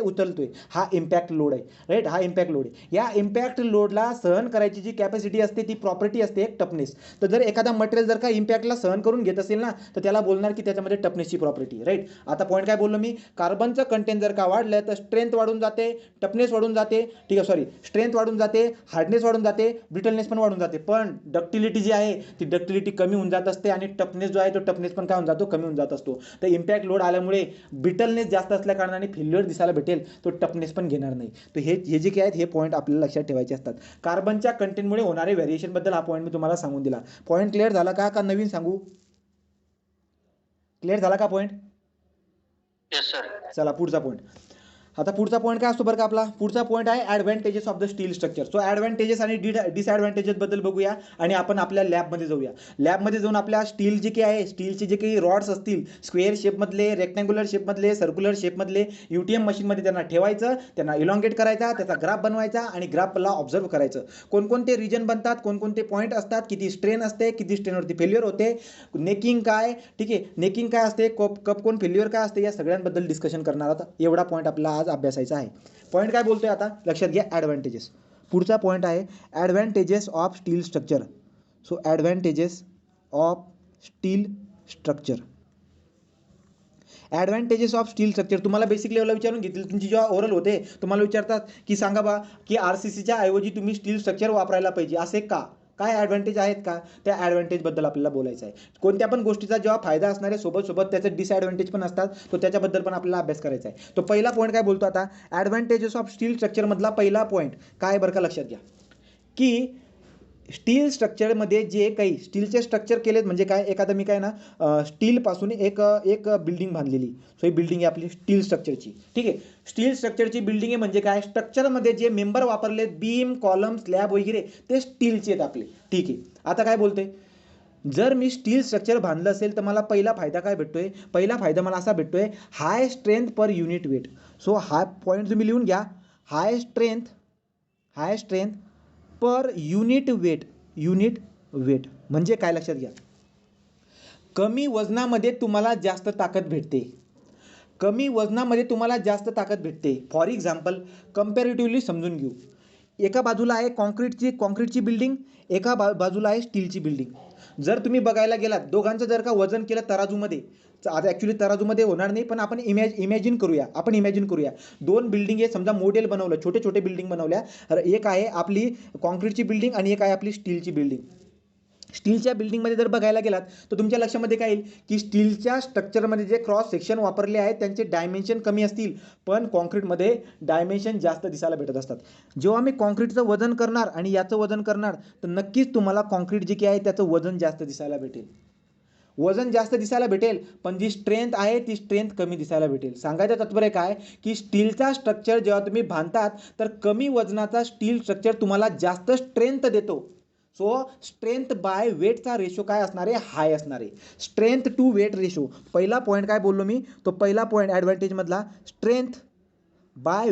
उचलतोय, हा इम्पॅक्ट लोड आहे. राईट, हा इम्पॅक्ट लोड आहे. या इम्पॅक्ट लोडला सहन करायची जी कॅपॅसिटी असते ती प्रॉपर्टी असते एक टफनेस. तर जर एखादा मटेरियल जर का इम्पॅक्टला सहन करून घेत असेल ना तर त्याला बोलणार की त्याच्यामध्ये टफनेसची प्रॉपर्टी. राईट, आता पॉईंट काय बोललो मी, कार्बनचं कंटेंट जर का वाढलं तर स्ट्रेंथ वाढून जाते, टफनेस वाढून जाते, ठीक आहे, स्ट्रेंथ वाढून जाते, हार्डनेस वाढून जाते, ब्रिटलनेस पण वाढून जाते. पण डक्टिलिटी जी आहे ती डक्टिलिटी कमी होऊन जात असते आणि टफनेस जो आहे तो टफनेस पण काय होऊन जातो, कमी होऊन जात असतो. तर इम्पॅक्ट लोड आल्यामुळे ब्रिटलनेस जास्त असल्या कारणाने फेल्युअर दिसायला भेटेल, तो टफनेस पण घेणार नाही. तर हे जे काय आहेत हे पॉईंट आपल्याला लक्षात ठेवायचे असतात. कार्बनच्या कंटेंटमुळे होणारे व्हेरिएशनबद्दल हा पॉईंट मी तुम्हाला सांगून दिला. पॉईंट क्लिअर झाला का नवीन सांगू? क्लिअर झाला का पॉईंट? Yes sir. चला पुढचा पॉईंट. आता पुढचा पॉईंट काय असतो बरं का आपला, पुढचा पॉईंट आहे advantages of the steel structure. So advantages आणि डिसॲडव्हान्टेजेस बद्दल बघूया आणि आपण आपल्या लॅबमध्ये जाऊया. लॅबमध्ये जाऊन आपल्या स्टील जे काही आहे, स्टीलचे जे काही रॉड्स असतील स्क्वेअर शेपमधले, रेक्टँग्युलर शेपमधले, सर्क्युलर शेपमधले, UTM मशीनमध्ये त्यांना ठेवायचं, त्यांना इलॉंगेट करायचा, त्याचा ग्राफ बनवायचा आणि ग्राफला ऑब्झर्व करायचं. कोणकोणते रिजन बनतात, कोणकोणते पॉईंट असतात, किती स्ट्रेन असते, किती स्ट्रेनवरती फेल्युअर होते, नेकिंग काय, ठीक आहे, नेकिंग काय असते, कप कोण फेल्युअर काय असते, या सगळ्यांबद्दल डिस्कशन करणार आहोत. एवढा पॉईंट आपला अभ्यासायचा आहे. पॉईंट काय बोलतोय आता लक्षात घ्या, ॲडव्हान्टेजेस. पुढचा पॉईंट आहे advantages of steel structure. So advantages of steel structure. Advantages of steel structure तुम्हाला बेसिक लेवलला विचारून घेतील. तुमची जेव्हा ओरल होते तुम्हाला विचारतात की सांगा बा की RCCच्या ऐवजी तुम्ही स्टील स्ट्रक्चर वापरायला पाहिजे, असे का, काय ॲडव्हान्टेज आहेत का, त्या ॲडव्हान्टेजबद्दल आपल्याला बोलायचं आहे. कोणत्या पण गोष्टीचा जेव्हा फायदा असणार आहे सोबत त्याचे डिसॲडव्हान्टेज पण असतात, तो त्याच्याबद्दल पण आपल्याला अभ्यास करायचा आहे. तो पहिला पॉईंट काय बोलतो आता, ॲडव्हान्टेजेस ऑफ स्टील स्ट्रक्चरमधला पहिला पॉईंट काय बरं का लक्षात घ्या, की स्टील स्ट्रक्चरमध्ये जे काही स्टीलचे स्ट्रक्चर केलेत म्हणजे काय, एखादं मी काय ना स्टीलपासून एक बिल्डिंग बांधलेली. सो ही बिल्डिंग आहे आपली स्टील स्ट्रक्चरची, ठीक आहे. स्टील स्ट्रक्चरची बिल्डिंग आहे म्हणजे काय, स्ट्रक्चरमध्ये जे मेंबर वापरलेत, बीम, कॉलम, स्लॅब वगैरे ते स्टीलचे आहेत आपले, ठीक आहे. आता काय बोलते, जर मी स्टील स्ट्रक्चर बांधलं असेल तर मला पहिला फायदा काय भेटतोय, पहिला फायदा मला असा भेटतोय high strength per unit weight. So हा पॉईंट तुम्ही लिहून घ्या, high strength per unit weight म्हणजे काय लक्षात घ्या, कमी वजनामध्ये तुम्हाला जास्त ताकद भेटते, कमी वजनामध्ये तुम्हाला जास्त ताकद भेटते. फॉर एक्झाम्पल कम्पॅरेटिव्हली समजून घेऊ, एका बाजूला आहे कॉन्क्रीटची बिल्डिंग, एका बाजूला आहे स्टीलची बिल्डिंग. जर तुम्ही बघायला गेलात दोघांचं जर का वजन केलं तराजूमध्ये, आता ॲक्च्युली तराजूमध्ये होणार नाही पण आपण इमॅजिन करूया दोन बिल्डिंग आहे, समजा मॉडेल बनवलं, छोटे बिल्डिंग बनवल्या, एक आहे आपली कॉन्क्रीटची बिल्डिंग आणि एक आहे आपली स्टीलची बिल्डिंग. स्टीलच्या बिल्डिंगमध्ये जर बघायला गेलात तर तुमच्या लक्षामध्ये काय येईल की स्टीलच्या स्ट्रक्चरमध्ये जे क्रॉस सेक्शन वापरले आहेत त्यांचे डायमेन्शन कमी असतील, पण कॉन्क्रीटमध्ये डायमेन्शन जास्त दिसायला भेटत असतात. जेव्हा मी कॉन्क्रीटचं वजन करणार आणि याचं वजन करणार तर नक्कीच तुम्हाला कॉन्क्रीट जे काही आहे त्याचं वजन जास्त दिसायला भेटेल, पण जी स्ट्रेंथ आहे ती स्ट्रेंथ कमी दिसायला भेटेल. सांगायचं तात्पर्य काय की स्टीलचा स्ट्रक्चर जेव्हा तुम्ही बांधतात तर कमी वजनाचा स्टील स्ट्रक्चर तुम्हाला जास्त स्ट्रेंथ देतो. सो स्ट्रेंथ बाय वेटचा रेशो काय असणार आहे, हाय असणार आहे. स्ट्रेंथ टू वेट रेशो, पहिला पॉईंट काय बोललो मी, तो पहिला पॉईंट ॲडव्हान्टेजमधला स्ट्रेंथ बाय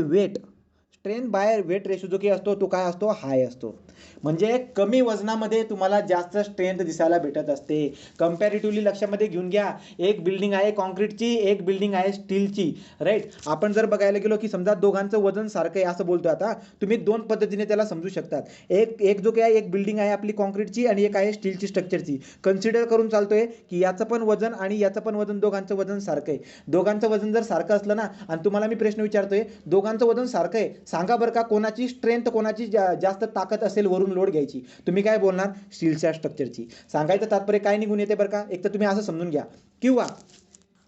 वेट रेशो जो काही असतो तो काय असतो, हाय असतो. म्हणजे कमी वजनामध्ये तुम्हाला जास्त स्ट्रेंथ दिसायला भेटत असते. कंपॅरेटिव्हली लक्षामध्ये घेऊन घ्या, एक बिल्डिंग आहे कॉन्क्रीटची, एक बिल्डिंग आहे स्टीलची, राईट. आपण जर बघायला गेलो की समजा दोघांचं वजन सारखं आहे असं बोलतो, आता तुम्ही दोन पद्धतीने त्याला समजू शकतात. एक जो काही एक बिल्डिंग आहे आपली कॉन्क्रीटची आणि एक आहे स्टीलची स्ट्रक्चरची, कन्सिडर करून चालतोय की याचं पण वजन आणि याचं पण वजन, दोघांचं वजन सारखं आहे. दोघांचं वजन जर सारखं असलं ना आणि तुम्हाला मी प्रश्न विचारतोय दोघांचं वजन सारखं आहे, सांगा बरं का कोणाची स्ट्रेंथ, कोणाची जास्त ताकद असेल वरून लोड घ्यायची, तुम्ही काय बोलणार, स्टीलच्या स्ट्रक्चरची. सांगायचं तात्पर्य काय निघून येते बरं का, एक तर तुम्ही असं समजून घ्या, किंवा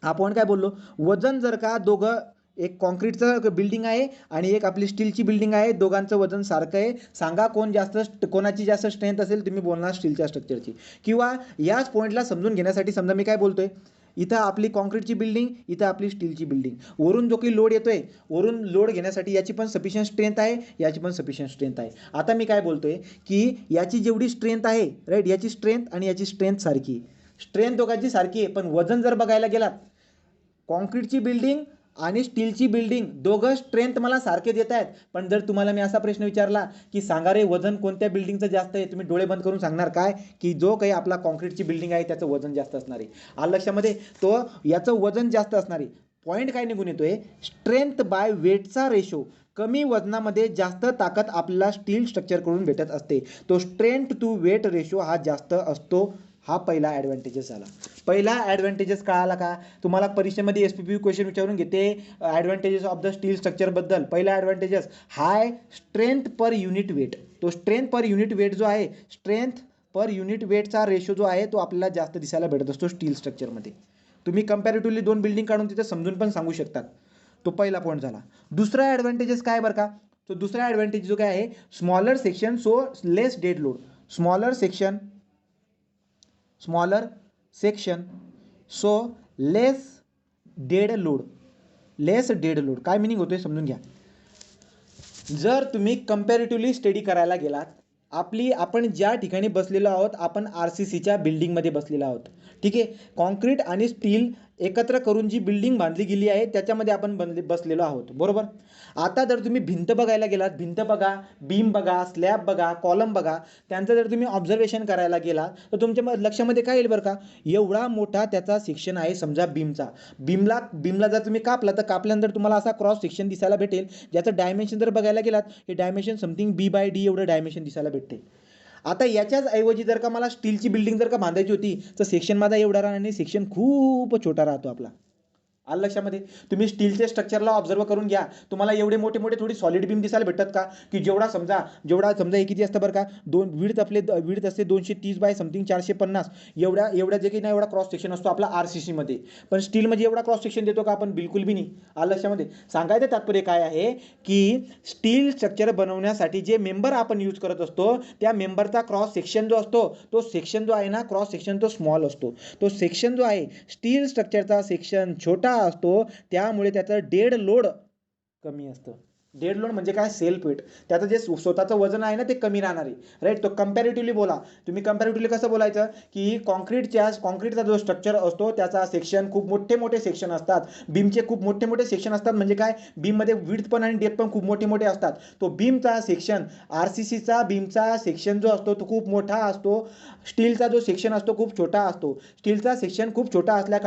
आपण काय बोललो, वजन जर का दोघं, एक कॉन्क्रीटचं बिल्डिंग आहे आणि एक आपली स्टीलची बिल्डिंग आहे, दोघांचं वजन सारखं आहे, सांगा कोणाची जास्त स्ट्रेंथ असेल, तुम्ही बोलणार स्टीलच्या स्ट्रक्चरची. किंवा याच पॉईंटला समजून घेण्यासाठी समजा मी काय बोलतोय, इथं आपली कॉन्क्रीटची बिल्डिंग, इथं आपली स्टीलची बिल्डिंग, वरून जो काही लोड येतोय, वरून लोड घेण्यासाठी याची पण सफिशियंट स्ट्रेंथ आहे, याची पण सफिशियंट स्ट्रेंथ आहे. आता मी काय बोलतोय की याची जेवढी स्ट्रेंथ आहे, राईट, याची स्ट्रेंथ आणि याची स्ट्रेंथ सारखी, स्ट्रेंथ दोघांची सारखी आहे, पण वजन जर बघायला गेलात कॉन्क्रीटची बिल्डिंग आणि स्टीलची बिल्डिंग दोघं स्ट्रेंथ मला सारखे देत आहेत, पण जर तुम्हाला मी असा प्रश्न विचारला की सांगा रे वजन कोणत्या बिल्डिंगचं जास्त आहे, तुम्ही डोळे बंद करून सांगणार काय की जो काही आपला कॉन्क्रीटची बिल्डिंग आहे त्याचं वजन जास्त असणार आहे. आलं लक्षामध्ये, तो याचं वजन जास्त असणार आहे. पॉईंट काय निघून येतोय, स्ट्रेंथ बाय वेटचा रेशो, कमी वजनामध्ये जास्त ताकद आपल्याला स्टील स्ट्रक्चरकडून भेटत असते. तो स्ट्रेंथ टू वेट रेशो हा जास्त असतो. हा पहिला ॲडव्हान्टेजेस झाला. पहिला ॲडव्हान्टेजेस कळाला का तुम्हाला, परीक्षेमध्ये SPPU क्वेश्चन विचारून घेते ॲडव्हान्टेजेस ऑफ द स्टील स्ट्रक्चरबद्दल. पहिला advantages high strength per unit weight. तो स्ट्रेंथ पर युनिट वेट जो आहे, स्ट्रेंथ पर युनिट वेटचा रेशो जो आहे तो आपल्याला जास्त दिसायला भेटत असतो स्टील स्ट्रक्चरमध्ये. तुम्ही कम्पॅरेटिव्हली 2 बिल्डिंग काढून तिथे समजून पण सांगू शकतात. तो पहिला पॉईंट झाला. दुसरा ॲडव्हान्टेजेस काय बरं का, तो दुसरा ॲडव्हान्टेज जो काय आहे, smaller section so less dead load. Smaller section so less dead load. Less dead load काय मिनिंग होतोय समजून घ्या. जर तुम्ही कम्पॅरेटिव्हली स्टडी करायला गेलात, आपण ज्या ठिकाणी बसलेलो आहोत, आपण RCCच्या बिल्डिंगमध्ये बसलेलो आहोत. ठीक आहे, कॉन्क्रीट आणि स्टील एकत्र करून जी बिल्डिंग बांधली गेली आहे त्याच्यामध्ये आपण बसलेलो आहोत, बरोबर. आता जर तुम्ही भिंत बघायला गेलात, भिंत बघा, बीम बघा, स्लॅब बघा, कॉलम बघा, त्यांचं जर तुम्ही ऑब्झर्वेशन करायला गेलात तर तुमच्या लक्षामध्ये काय येईल बरं का, एवढा मोठा त्याचा सेक्शन आहे समजा बीमचा. बीमला जर तुम्ही कापला तर कापल्यानंतर तुम्हाला असा क्रॉस सेक्शन दिसायला भेटेल, ज्याचं डायमेन्शन जर बघायला गेलात हे डायमेन्शन समथिंग B/D एवढं डायमेन्शन दिसायला भेटते. आता याच्याच ऐवजी जर का मला स्टीलची बिल्डिंग जर का बांधायची होती तर सेक्शन माझा एवढा राहणार नाही, सेक्शन खूप छोटा राहतो आपला. आलं लक्षामध्ये, तुम्ही स्टीलच्या स्ट्रक्चरला ऑब्झर्व करून घ्या, तुम्हाला एवढे मोठे मोठे थोडी सॉलिड बीम दिसायला भेटतात का, की जेवढा समजा हे किती असतं बरं का, विड्थ असते 230 बाय समथिंग 450, एवढ्या जे काही नाही एवढा क्रॉस सेक्शन असतो आपला RCCमध्ये. पण स्टीलमध्ये एवढा क्रॉस सेक्शन देतो का आपण, बिलकुल बी नाही. आलं लक्षामध्ये, सांगायचं तात्पर्य काय आहे की स्टील स्ट्रक्चर बनवण्यासाठी जे मेंबर आपण यूज करत असतो त्या मेंबरचा क्रॉस सेक्शन जो असतो, तो सेक्शन जो आहे ना, क्रॉस सेक्शन तो स्मॉल असतो. तो सेक्शन जो आहे स्टील स्ट्रक्चरचा सेक्शन छोटा असतो, त्यामुळे त्याचं डेड लोड कमी असतं. डेड लोड म्हणजे काय, सेल्फ वेट, त्याचं जे स्वतःचं वजन आहे ना ते कमी राहणार आहे, राईट. तो कम्पॅरेटिव्हली बोला, तुम्ही कम्पॅरेटिव्हली कसं बोलायचं की कॉन्क्रीटचा जो स्ट्रक्चर असतो त्याचा सेक्शन खूप मोठे मोठे सेक्शन असतात, बीमचे खूप मोठे मोठे सेक्शन असतात. म्हणजे काय, बीममध्ये विड्थ पण आणि डेप्थ पण खूप मोठे मोठे असतात. तो बीमचा सेक्शन, RCCचा बीमचा सेक्शन जो असतो तो खूप मोठा असतो, स्टीलचा जो सेक्शन असतो खूप छोटा असतो. स्टीलचा सेक्शन खूप छोटा असल्या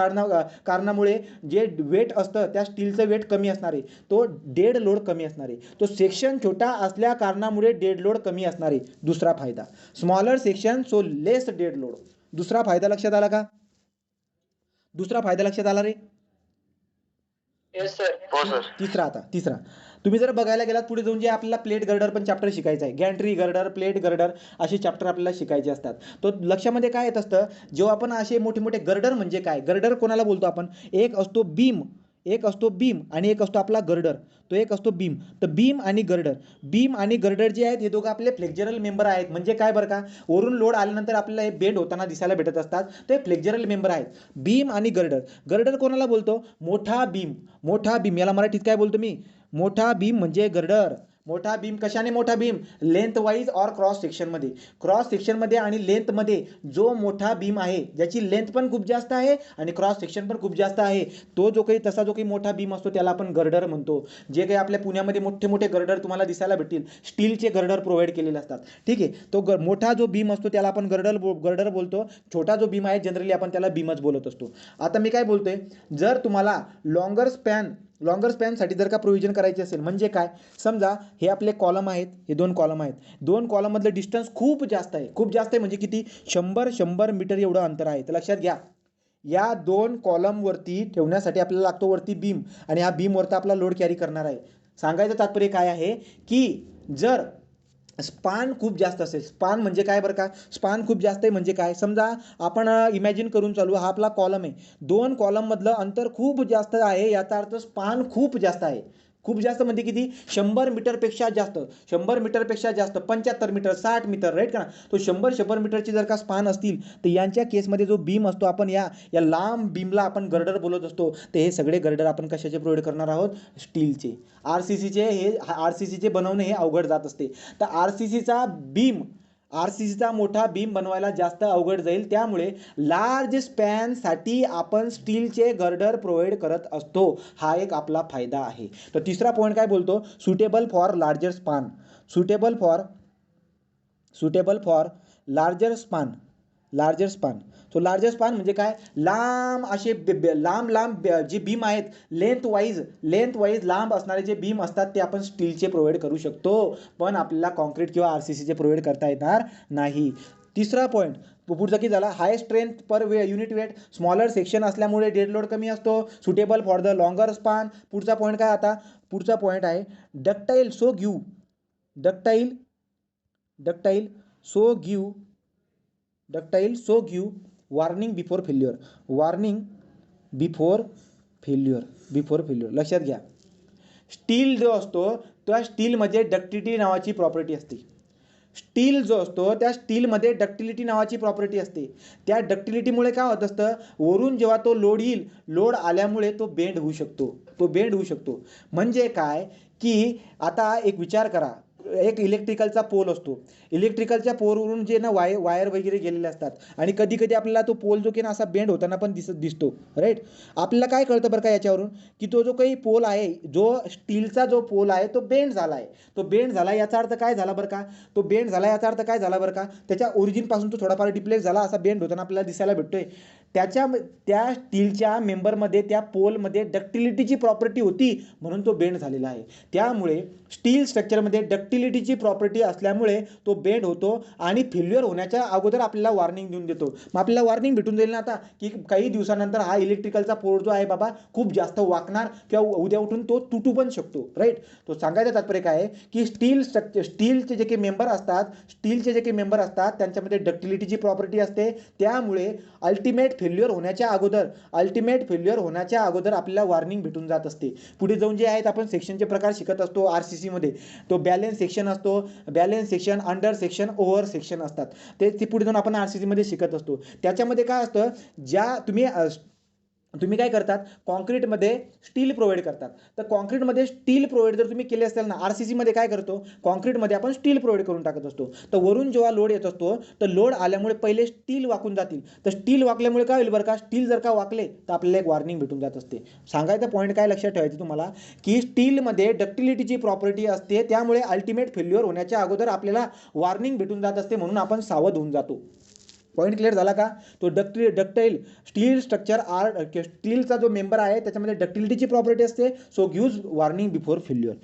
कारणामुळे जे वेट असतं त्या स्टीलचं वेट कमी असणार आहे, तो डेड लोड कमी असणार आहे. तो सेक्शन छोटा असल्या कारणामुळे डेड लोड कमी असणार आहे. दुसरा फायदा, smaller section so less dead load. दुसरा फायदा लक्षात आला का, दुसरा फायदा लक्षात आला रे. Yes sir. हो सर. तिसरा तुम्ही जर बघायला गेलात पुढे जाऊन जे आपल्याला प्लेट गर्डर पण चॅप्टर शिकायचं आहे, गॅन्ट्री गर्डर, प्लेट गर्डर असे चॅप्टर आपल्याला शिकायचे असतात. तो लक्षामध्ये काय येत असतं, जेव्हा आपण असे मोठे मोठे गर्डर म्हणजे काय, गर्डर कोणाला बोलतो आपण, एक असतो बीम आणि एक असतो आपला गर्डर. तो एक असतो बीम. तर बीम आणि गर्डर जे आहेत हे दोघं आपले फ्लेक्झरल मेंबर आहेत. म्हणजे काय बरं का, वरून लोड आल्यानंतर आपल्याला हे बेंड होताना दिसायला भेटत असतात, ते फ्लेक्झरल मेंबर आहेत. बीम आणि गर्डर कोणाला बोलतो, मोठा बीम याला मराठीत काय बोलतो मी, मोठा बीम म्हणजे गर्डर. मोठा बीम कशाने मोठा बीम, लेंथ वाईज और क्रॉस सेक्शनमध्ये आणि लेंथमध्ये जो मोठा बीम आहे, ज्याची लेंथ पण खूप जास्त आहे आणि क्रॉस सेक्शन पण खूप जास्त आहे, तो जो काही मोठा बीम असतो त्याला आपण गर्डर म्हणतो. जे काही आपल्या पुण्यामध्ये मोठे मोठे गर्डर तुम्हाला दिसायला भेटतील, स्टीलचे गर्डर प्रोव्हाइड केलेले असतात. ठीक आहे, तो मोठा जो बीम असतो त्याला आपण गर्डर बोलतो. छोटा जो बीम आहे जनरली आपण त्याला बीमच बोलत असतो. आता मी काय बोलतोय, जर तुम्हाला लॉंगर स्पॅनसाठी जर का प्रोव्हिजन करायची असेल, म्हणजे काय, समजा हे आपले कॉलम आहेत, हे 2 कॉलम आहेत, 2 कॉलममधलं डिस्टन्स खूप जास्त आहे म्हणजे किती, 100 मीटर एवढं अंतर आहे. तर लक्षात घ्या, या 2 कॉलमवरती ठेवण्यासाठी आपल्याला लागतो वरती बीम, आणि हा बीमवरती आपला लोड कॅरी करणार आहे. सांगायचं तात्पर्य काय आहे की जर स्पान खूप जास्त असेल, स्पान म्हणजे काय बरं का, स्पान खूप जास्त आहे म्हणजे काय, समजा आपण इमॅजिन करून चालू, हा आपला कॉलम आहे, 2 कॉलममधलं अंतर खूप जास्त आहे, याचा अर्थ स्पान खूप जास्त आहे. खूप जास्त म्हणजे किती, 100 मीटरपेक्षा जास्त, 75 मीटर, 60 मीटर, राईट का. तो 100 मीटरची जर का स्पान असतील तर यांच्या केसमध्ये जो बीम असतो, आपण या लांब बीमला आपण गर्डर बोलत असतो. तर हे सगळे गर्डर आपण कशाचे प्रोव्हाइड करणार आहोत, स्टीलचे. RCCचे बनवणे हे अवघड जात असते. तर RCCचा बीम RCCचा मोठा बीम बनवायला जास्त अवघड जाईल, त्यामुळे लार्ज स्पॅनसाठी आपण स्टीलचे गर्डर प्रोव्हाइड करत असतो. हा एक आपला फायदा आहे. तर तिसरा पॉईंट काय बोलतो, suitable for larger span. Suitable for larger span. So larger span म्हणजे काय, लांब असे लांब जे बीम आहेत, लेंथ वाईज लांब असणारे जे बीम असतात ते आपण स्टीलचे प्रोव्हाइड करू शकतो, पण आपल्याला कॉन्क्रीट किंवा RCCचे प्रोव्हाइड करता येणार नाही. तिसरा पॉईंट पुढचा की झाला, high strength per unit weight. Smaller section असल्यामुळे डेड लोड कमी असतो. Suitable for the longer span. पुढचा पॉईंट काय, आता पुढचा पॉईंट आहे ductile so give warning before failure. लक्षात घ्या, स्टील जो असतो त्या स्टीलमध्ये डक्टिलिटी नावाची प्रॉपर्टी असते. डक्टिलिटी नावाची प्रॉपर्टी असते. त्या डक्टिलिटीमुळे काय होत असतं, वरून जेव्हा तो लोड आल्यामुळे तो बेंड होऊ शकतो. म्हणजे काय की आता एक विचार करा, एक इलेक्ट्रिकलचा पोल असतो. इलेक्ट्रिकलच्या पोलवरून जे ना वायर वगैरे गेलेले असतात, आणि कधी कधी आपल्याला तो पोल जो की ना असा बेंड होताना पण दिसतो, राईट. आपल्याला काय कळतं बरं का याच्यावरून, की तो जो काही पोल आहे, जो स्टीलचा जो पोल आहे तो बेंड झाला आहे. याचा अर्थ काय झाला बरं का, त्याच्या ओरिजिनपासून तो थोडाफार डिप्लेस झाला, असा बेंड होताना आपल्याला दिसायला भेटतोय. त्या स्टीलच्या मेंबरमध्ये, त्या पोलमध्ये डक्टिलिटीची प्रॉपर्टी होती, म्हणून तो बेंड झालेला आहे. त्यामुळे स्टील स्ट्रक्चरमध्ये डक्टिलिटीची प्रॉपर्टी असल्यामुळे तो बेंड होतो आणि फेल्युअर होण्याच्या अगोदर आपल्याला वॉर्निंग देऊन देतो. मग आपल्याला वॉर्निंग भेटून जाईल ना आता, की काही दिवसानंतर हा इलेक्ट्रिकलचा पोल जो आहे बाबा खूप जास्त वाकणार किंवा उद्या उठून तो तुटू पण शकतो, राईट. तो सांगायचं तात्पर्य काय आहे, की स्टीलचे जे काही मेंबर असतात, त्यांच्यामध्ये डक्टिलिटीची प्रॉपर्टी असते. त्यामुळे अल्टिमेट फेल्युअर होण्याच्या अगोदर आपल्याला वॉर्निंग भेटून जात असते. पुढे जाऊन जे आहेत आपण सेक्शनचे प्रकार शिकत असतो RCC मध्ये. तो बॅलन्स सेक्शन असतो, अंडर सेक्शन, ओव्हर सेक्शन असतात. ते पुढे जाऊन आपण RCC मध्ये शिकत असतो. त्याच्यामध्ये काय असतं, ज्या तुम्ही काय करतात, कॉन्क्रीटमध्ये स्टील प्रोव्हाइड करतात. तर कॉन्क्रीटमध्ये स्टील प्रोव्हाइड जर तुम्ही केले असेल ना, RCC मध्ये काय करतो, कॉन्क्रीटमध्ये आपण स्टील प्रोव्हाइड करून टाकत असतो. तर वरून जेव्हा लोड येत असतो, तर लोड आल्यामुळे पहिले स्टील वाकून जातील. तर स्टील वाकल्यामुळे काय होईल बरं का, स्टील जर का वाकले तर आपल्याला एक वॉर्निंग भेटून जात असते. सांगायचा पॉईंट काय लक्षात ठेवायचं तुम्हाला, की स्टीलमध्ये डक्टिलिटीची प्रॉपर्टी असते, त्यामुळे अल्टिमेट फेल्युअर होण्याच्या अगोदर आपल्याला वॉर्निंग भेटून जात असते, म्हणून आपण सावध होऊन जातो. पॉईंट क्लिअर झाला का. तो डक्टाईल स्टील स्ट्रक्चर स्टीलचा जो मेंबर आहे त्याच्यामध्ये डक्टिलिटीची प्रॉपर्टी असते. So gives warning before failure.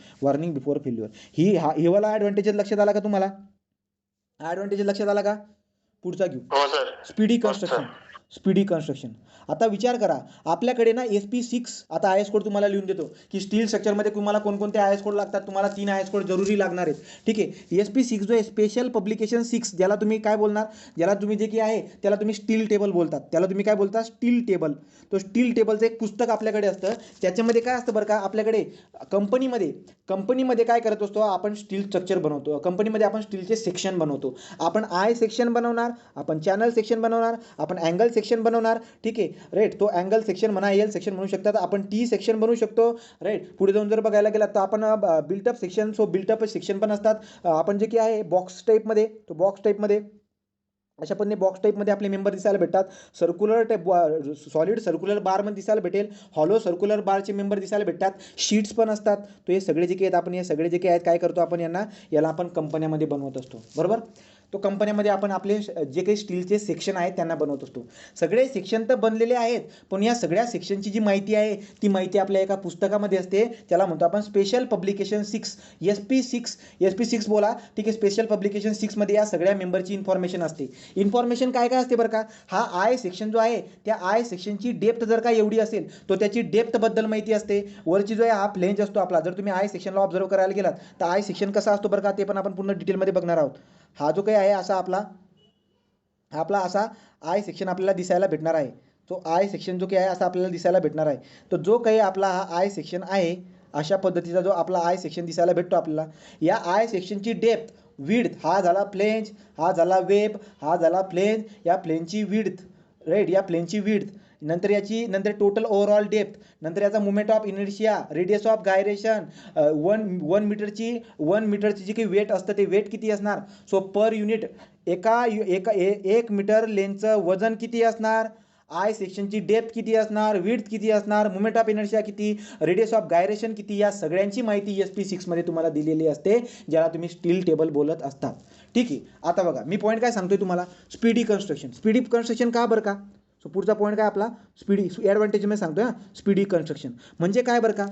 ही वाला ॲडव्हान्टेजेस लक्षात आला का तुम्हाला, पुढचा घेऊ, स्पीडी कन्स्ट्रक्शन. आता विचार करा, आपल्याकडे ना SP6, आता IS कोड तुम्हाला लिहून देतो, की स्टील स्ट्रक्चरमध्ये तुम्हाला कोणकोणते IS कोड लागतात. तुम्हाला 3 IS कोड जरुरी लागणार आहेत, ठीक आहे. SP6 जो आहे, स्पेशल पब्लिकेशन 6, ज्याला तुम्ही काय बोलणार, ज्याला तुम्ही जे की आहे त्याला तुम्ही स्टील टेबल बोलतात. Steel table. तो स्टील टेबलचं एक पुस्तक आपल्याकडे असतं. त्याच्यामध्ये काय असतं बरं का, आपल्याकडे कंपनीमध्ये काय करत असतो, आपण स्टील स्ट्रक्चर बनवतो. कंपनीमध्ये आपण स्टीलचे सेक्शन बनवतो. आपण I सेक्शन बनवणार, आपण चॅनल सेक्शन बनवणार, आपण अँगल सेक्शन बनवणार, ठीक आहे, राईट. तो अँगल सेक्शन म्हणा, L सेक्शन म्हणू शकतात, आपण T सेक्शन बनवू शकतो, राईट. पुढे जाऊन जर बघायला गेला तर आपण बिल्टअप सेक्शन पण असतात. आपण जे की आहे बॉक्स टाईपमध्ये अशा पद्धतीने बॉक्स टाईपमध्ये आपले मेंबर दिसायला भेटतात. सॉलिड सर्क्युलर बारमध्ये दिसायला भेटेल, हॉलो सर्क्युलर बारचे मेंबर दिसायला भेटतात, शीट्स पण असतात. तो हे सगळे जे काही आहेत, आपण हे सगळे जे काही आहेत काय करतो आपण, याला आपण कंपन्यामध्ये बनवत असतो, बरोबर. तो कंपन्यामध्ये आपण आपले जे काही स्टीलचे सेक्शन आहेत त्यांना बनवत असतो. सगळे सेक्शन तर बनलेले आहेत, पण या सगळ्या सेक्शनची जी माहिती आहे ती माहिती आपल्या एका पुस्तकामध्ये असते. त्याला म्हणतो आपण स्पेशल पब्लिकेशन 6, SP6 बोला, ठीक आहे. स्पेशल पब्लिकेशन 6 मध्ये या सगळ्या मेंबरची इन्फॉर्मेशन असते. इन्फॉर्मेशन काय काय असते बरं का, हा I सेक्शन जो आहे त्या I सेक्शनची डेप्थ जर का एवढी असेल तो त्याची डेप्थ बद्दल माहिती असते. वरची जो आहे हा फ्लेंज असतो आपला. जर तुम्ही I सेक्शनला ऑब्झर्व करायला गेलात तर I सेक्शन कसा असतो बरं का, ते पण आपण पूर्ण डिटेलमध्ये बघणार आहोत. हा जो काही आहे असा आपला असा I सेक्शन आपल्याला दिसायला भेटणार आहे. तो I सेक्शन जो काही आहे असा आपल्याला दिसायला भेटणार आहे. तो जो काही आपला हा I सेक्शन आहे, अशा पद्धतीचा जो आपला I सेक्शन दिसायला भेटतो आपल्याला. या I सेक्शनची डेप्थ, विड्थ, हा झाला फ्लेंज, हा झाला वेब, हा झाला फ्लेंज, या फ्लेंजची विड्थ, राईट, या फ्लेंजची विड्थ. नंतर टोटल ओव्हरऑल डेप्थ, नंतर याचा movement of inertia, radius of gyration, 1 मीटरची जी काही वेट असतं ते वेट किती असणार. सो पर युनिट एक मीटर लेनचं वजन किती असणार, आय सेक्शनची डेप्थ किती असणार, विड्थ किती असणार, मोमेंट ऑफ इनर्शिया किती, रेडियस ऑफ गायरेशन किती, या सगळ्यांची माहिती SP6 मध्ये तुम्हाला दिलेली असते, ज्याला तुम्ही स्टील टेबल बोलत असतात. ठीक आहे. आता बघा मी पॉईंट काय सांगतोय तुम्हाला, स्पीडी कन्स्ट्रक्शन का बरं का. सो पुढचा पॉईंट काय आपला, स्पीडी ॲडव्हान्टेज मी सांगतोय. स्पीडी कन्स्ट्रक्शन म्हणजे काय बरं का,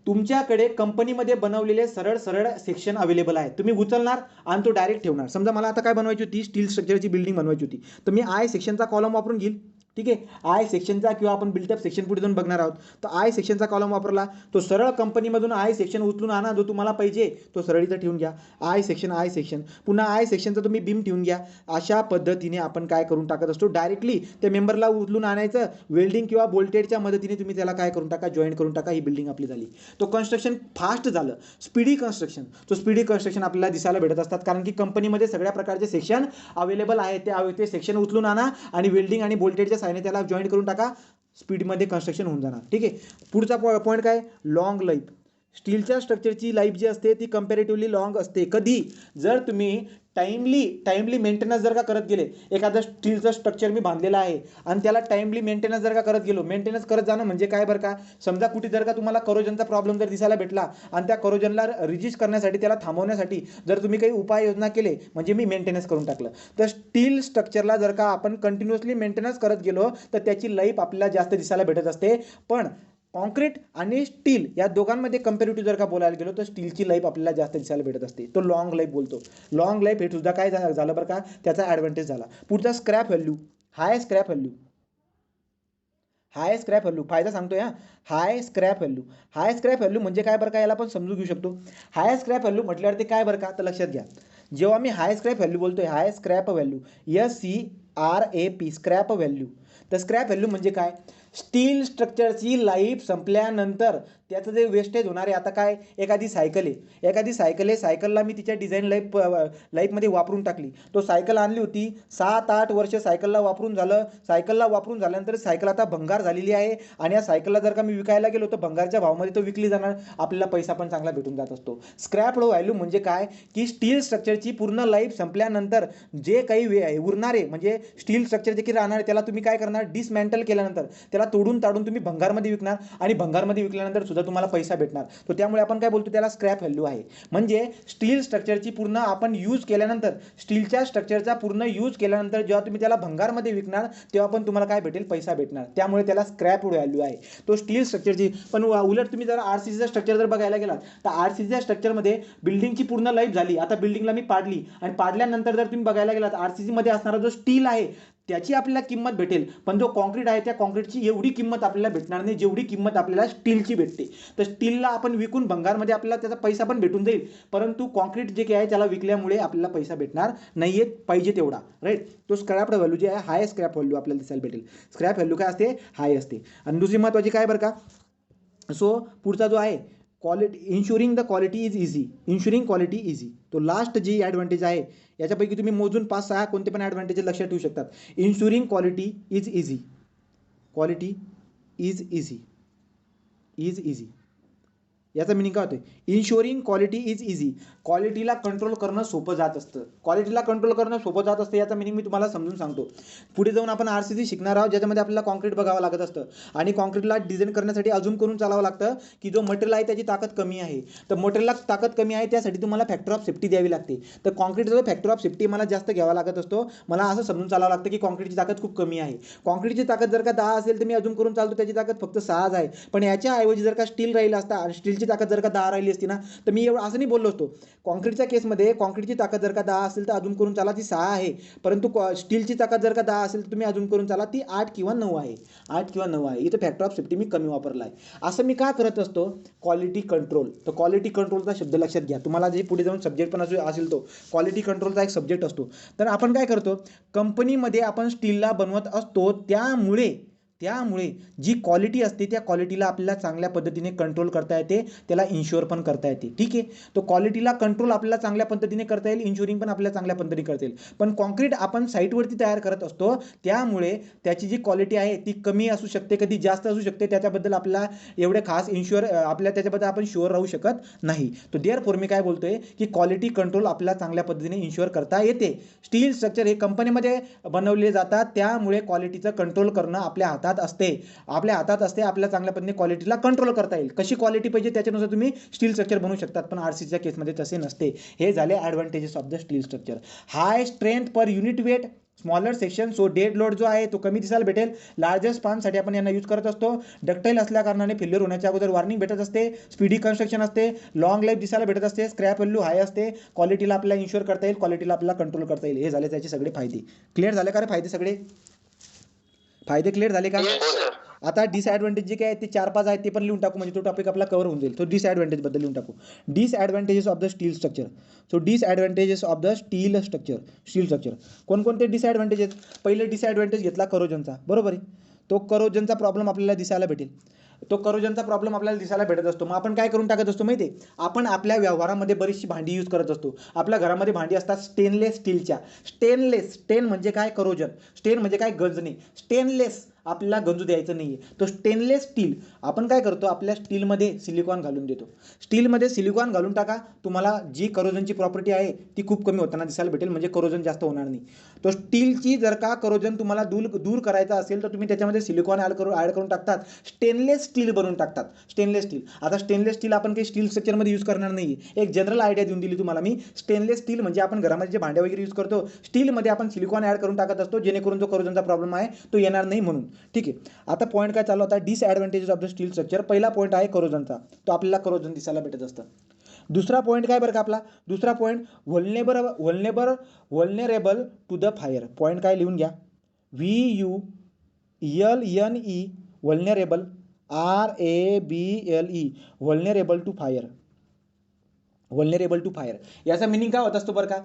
तुमच्याकडे कंपनीमध्ये बनवलेले सरळ सरळ सेक्शन अवेलेबल आहेत, तुम्ही उचलणार आणि तो डायरेक्ट ठेवणार. समजा मला आता काय बनवायची होती, स्टील स्ट्रक्चरची बिल्डिंग बनवायची होती, तर मी आय सेक्शनचा कॉलम वापरून घेईल. ठीक आहे. आय सेक्शनचा किंवा आपण बिल्टअप सेक्शन पुढे जाऊन बघणार आहोत, तर आय सेक्शनचा कॉलम वापरला, तो सरळ कंपनीमधून आय सेक्शन उचलून आणा, जो तुम्हाला पाहिजे तो सरळ इथं ठेवून घ्या. आय सेक्शन पुन्हा आय सेक्शनचा तुम्ही बीम ठेवून घ्या. अशा पद्धतीने आपण काय करून टाकत असतो, डायरेक्टली त्या मेंबरला उचलून आणायचं, वेल्डिंग किंवा बोल्टेडच्या मदतीने तुम्ही त्याला काय करून टाका, जॉईन करून टाका, ही बिल्डिंग आपली झाली. तो कन्स्ट्रक्शन फास्ट झालं. स्पीडी कन्स्ट्रक्शन आपल्याला दिसायला भेटत असतात, कारण की कंपनीमध्ये सगळ्या प्रकारचे सेक्शन अवेलेबल आहेत. ते सेक्शन उचलून आणा आणि वेल्डिंग आणि बोल्टेडच्या साहाय्याने त्याला जॉईन करून टाका, स्पीडमध्ये कन्स्ट्रक्शन होऊन जाणार. ठीक आहे. पुढचा पॉईंट काय, लॉंग लाईफ. स्टीलच्या स्ट्रक्चरची लाईफ जी असते ती कंपॅरेटिव्हली लॉंग असते. कधी, जर तुम्ही टाइमली मेंटेनन्स जर का करत गेले, एखादं स्टीलचं स्ट्रक्चर मी बांधलेलं आहे आणि त्याला टाइमली मेंटेनन्स जर का करत गेलो, मेंटेनन्स करत जाणं म्हणजे काय बरं का, समजा कुठे जर का तुम्हाला करोजनचा प्रॉब्लेम जर दिसायला भेटला आणि त्या करोजनला रिजिस्ट करण्यासाठी, त्याला थांबवण्यासाठी जर तुम्ही काही उपाययोजना केले, म्हणजे मी मेंटेनन्स करून टाकलं, तर स्टील स्ट्रक्चरला जर का आपण कंटिन्युअसली मेंटेनन्स करत गेलो तर त्याची लाईफ आपल्याला जास्त दिसायला भेटत असते. पण कॉन्क्रीट आणि स्टील या दोघांमध्ये कंपॅरेटिव्ह जर का बोलायला गेलो तर स्टीलची लाईफ आपल्याला जास्त दिसायला भेटत असते. तो लॉंग लाईफ बोलतो. लॉंग लाईफ हे सुद्धा काय झालं बरं का, त्याचा ॲडव्हान्टेज झाला. पुढचा स्क्रॅप व्हॅल्यू, हाय स्क्रॅप व्हॅल्यू फायदा सांगतोय. हाय स्क्रॅप व्हॅल्यू म्हणजे काय बरं का, याला आपण समजून घेऊ शकतो. हाय स्क्रॅप व्हॅल्यू म्हटल्यावर ते काय बरं का, तर लक्षात घ्या, जेव्हा मी हाय स्क्रॅप व्हॅल्यू बोलतोय, high scrap value SCRAP scrap value, तर स्क्रॅप व्हॅल्यू म्हणजे काय, स्टील स्ट्रक्चरची लाईफ संपल्यानंतर त्याचं जे वेस्टेज होणार आहे. आता काय, एखादी सायकल आहे, सायकलला मी तिच्या डिझाईन लाईफमध्ये वापरून टाकली. तो सायकल आणली होती, 7-8 वर्ष सायकलला वापरून झालं. सायकलला वापरून झाल्यानंतर सायकल आता भंगार झालेली आहे आणि या सायकलला जर का मी विकायला गेलो तर भंगारच्या भावामध्ये तो विकली जाणार, आपल्याला पैसा पण चांगला भेटून जात असतो. स्क्रॅप व्हॅल्यू म्हणजे काय, की स्टील स्ट्रक्चरची पूर्ण लाईफ संपल्यानंतर जे काही उरणारे, म्हणजे स्टील स्ट्रक्चर जे काही राहणार आहे त्याला तुम्ही काय करणार, डिसमॅन्टल केल्यानंतर त्याला तोडून ताडून तुम्ही भंगारमध्ये विकणार आणि भंगारमध्ये विकल्यानंतर सुद्धा तुम्हाला पैसा भेटणार. तो त्यामुळे आपण काय बोलतो, त्याला स्क्रॅप व्हॅल्यू आहे. म्हणजे स्टील स्ट्रक्चरची पूर्ण आपण यूज केल्यानंतर, स्टीलच्या स्ट्रक्चरचा पूर्ण यूज केल्यानंतर जेव्हा तुम्ही त्याला भंगारमध्ये विकणार तेव्हा पण तुम्हाला काय भेटेल, पैसा भेटणार. त्यामुळे त्याला स्क्रॅप व्हॅल्यू आहे. तो स्टील स्ट्रक्चरची. पण उलट तुम्ही जर RCCचा स्ट्रक्चर जर बघायला गेलात तर RCCच्या स्ट्रक्चरमध्ये बिल्डिंगची पूर्ण लाईफ झाली, आता बिल्डिंगला मी पाडली आणि पाडल्यानंतर जर तुम्ही बघायला गेलात RCCमध्ये असणारा जो स्टील आहे त्याची आपल्याला किंमत भेटेल, पण जो कॉन्क्रीट आहे त्या कॉन्क्रीटची एवढी किंमत आपल्याला भेटणार नाही जेवढी किंमत आपल्याला स्टीलची भेटते. तर स्टीलला आपण विकून भंगारमध्ये आपल्याला त्याचा पैसा पण भेटून जाईल, परंतु कॉन्क्रीट जे काही आहे त्याला विकल्यामुळे आपल्याला पैसा भेटणार नाहीये पाहिजे तेवढा. राईट. तो स्क्रॅप व्हॅल्यू जे आहे, हाय स्क्रॅप व्हॅल्यू आपल्याला दिसायला भेटेल. स्क्रॅप व्हॅल्यू काय असते, हाय असते. आणि दुसरी महत्त्वाची काय बरं का, सो पुढचा जो आहे क्वालिटी, इन्शुरिंग क्वालिटी इझी. तो लास्ट जी ॲडव्हान्टेज आहे याच्यापैकी तुम्ही मोजून 5-6 कोणते पण ॲडव्हान्टेज लक्षात ठेवू शकतात. Ensuring quality is easy. याचा मिनिंग काय होतं, इन्शुरिंग क्वालिटी इज इझी. क्वालिटीला कंट्रोल करणं सोपं जात असतं. याचा मिनिंग मी तुम्हाला समजून सांगतो. पुढे जाऊन आपण RCC शिकणार आहोत, ज्याच्यामध्ये आपल्याला कॉन्क्रीट बघावं लागत असतं आणि कॉन्क्रीटला डिझाईन करण्यासाठी अजून करून चालावं लागतं की जो मटेरियल आहे त्याची ताकद कमी आहे, तर मटेरियलला ताकद कमी आहे त्यासाठी तुम्हाला फॅक्टर ऑफ सेफ्टी द्यावी लागते. तर कॉन्क्रीटचा जो फॅक्टर ऑफ सेफ्टी मला जास्त घ्यावा लागत असतो. मला असं समजून चालावं लागतं की कॉन्क्रीटची ताकद खूप कमी आहे. कॉन्क्रीटची ताकद जर का 10 असेल तर मी अजून करून चालतो त्याची ताकद फक्त 6 आहे. पण याच्या ऐवजी जर का स्टील राहिला असता आणि स्टीलची ताकद जर का 10 राहिली असती ना, तर मी एवढं असं नाही बोललो असतो. कॉन्क्रीटच्या केसमध्ये कॉन्क्रीटची ताकद जर का 10 असेल तर अजून करून चाला ती 6 आहे, परंतु स्टीलची ताकद जर का 10 असेल तर तुम्ही अजून करून चाला ती 8 किंवा 9 आहे. इथं फॅक्टर ऑफ सेफ्टी मी कमी वापरला आहे. असं मी का करत असतो, क्वालिटी कंट्रोल. तर क्वालिटी कंट्रोलचा शब्द लक्षात घ्या, तुम्हाला जे पुढे जाऊन सब्जेक्ट पण असेल तो क्वालिटी कंट्रोलचा एक सब्जेक्ट असतो. तर आपण काय करतो, कंपनीमध्ये आपण स्टीलला बनवत असतो, त्यामुळे जी क्वालिटी असते त्या क्वालिटीला आपल्याला चांगल्या पद्धतीने कंट्रोल करता येते, त्याला इन्श्युअर पण करता येते. ठीक आहे, तो क्वालिटीला कंट्रोल आपल्याला चांगल्या पद्धतीने करता येईल, इन्शुरिंग पण आपल्याला चांगल्या पद्धतीने करता येईल. पण कॉन्क्रीट आपण साईटवरती तयार करत असतो, त्यामुळे त्याची जी क्वालिटी आहे ती कमी असू शकते, कधी जास्त असू शकते. त्याच्याबद्दल आपल्याला एवढे खास आपल्या त्याच्याबद्दल आपण शुअर राहू शकत नाही. तो देअरफॉर मी काय बोलतोय की क्वालिटी कंट्रोल आपल्याला चांगल्या पद्धतीने इन्श्युअर करता येते. स्टील स्ट्रक्चर हे कंपनीमध्ये बनवले जातात, त्यामुळे क्वालिटीचं कंट्रोल करणं आपल्या हातात असते. आपल्याला चांगल्या पद्धतीने क्वालिटीला कंट्रोल करता येईल. कशी क्वालिटी पाहिजे त्याच्यानुसार तुम्ही स्टील स्ट्रक्चर बनवू शकतात, पण आरसीच्या केसमध्ये तसे नसते. हे झाले advantages of the steel structure. High strength per unit weight, smaller section, so dead load जो आहे तो कमी दिसायला भेटेल. लार्जर स्पानसाठी आपण यांना यूज करत असतो. डक्टाईल असल्या कारणाने फेल्युअर होण्याच्या अगोदर वॉर्निंग भेटत असते. स्पीडी कन्स्ट्रक्शन असते. लॉंग लाईफ दिसायला भेटत असते. स्क्रॅप व्हॅल्यू हाय असते. क्वालिटीला आपल्याला इन्श्युअर करता येईल, क्वालिटीला आपल्याला कंट्रोल करता येईल. हे झाले त्याचे सगळे फायदे. क्लिअर झाले का रे फायदे सगळे? फायदे क्लिअर झाले का? आता डिसएडव्हान्टेज जे काय आहेत ते 4-5 आहेत, ते पण लिहून टाकू, म्हणजे तो टॉपिक आपला कव्हर होऊन जाईल. तो डिसएडव्हान्टेजबद्दल लिहून टाकू. Disadvantages of the steel structure. So disadvantages of the steel structure. कोणकोणते डिसएडव्हान्टेजेस? पहिले डिसएडव्हान्टेज घेतला करोजनचा, बरोबर आहे. तो करोजनचा प्रॉब्लेम आपल्याला दिसायला भेटेल. भेटत असतो. मग आपण काय करून टाकत असतो माहिती आहे? आपण आपल्या व्यवहारामध्ये बरीचशी भांडी यूज करत असतो. आपल्या घरामध्ये भांडी असतात स्टेनलेस स्टीलच्या. स्टेन म्हणजे काय? करोजन. स्टेन म्हणजे काय? गंजणे. स्टेनलेस आपल्याला गंजू द्यायचं नाही आहे. तो स्टेनलेस स्टील आपण काय करतो? आपल्या स्टीलमध्ये सिलिकॉन घालून देतो. स्टीलमध्ये सिलिकॉन घालून टाका, तुम्हाला जी करोजनची प्रॉपर्टी आहे ती खूप कमी होताना दिसायला भेटेल, म्हणजे करोजन जास्त होणार नाही. तो स्टीलची जर का करोजन तुम्हाला दूर करायचा असेल तर तुम्ही त्याच्यामध्ये सिलिकॉन ॲड करून टाकतात. स्टेनलेस स्टील बनवून टाकतात. Stainless steel. आता स्टेनलेस स्टील आपण काही स्टील स्ट्रक्चरमध्ये यूज करणार नाही. एक जनरल आयडिया देऊन दिली तुम्हाला मी. स्टेनलेस स्टील म्हणजे आपण घरामध्ये जे भांड्या वगैरे यूज करतो, स्टीलमध्ये आपण सिलिकॉन ॲड करून टाकत असतो, जेणेकरून जो करोजनचा प्रॉब्लेम आहे तो येणार नाही म्हणून. ठीक आहे, आता पॉईंट काय चालू होता? Disadvantages of the steel structure. पहिला पॉईंट आहे करोजनचा, तो आपल्याला करोजन दिसायला भेटत असतं. दुसरा पॉईंट काय बरं का आपला? दुसरा point vulnerable to the fire. Point काय लिहून घ्या? VULNE vulnerable, RABLE vulnerable to fire. Vulnerable to fire याचा मिनिंग काय होत असतो बरं का?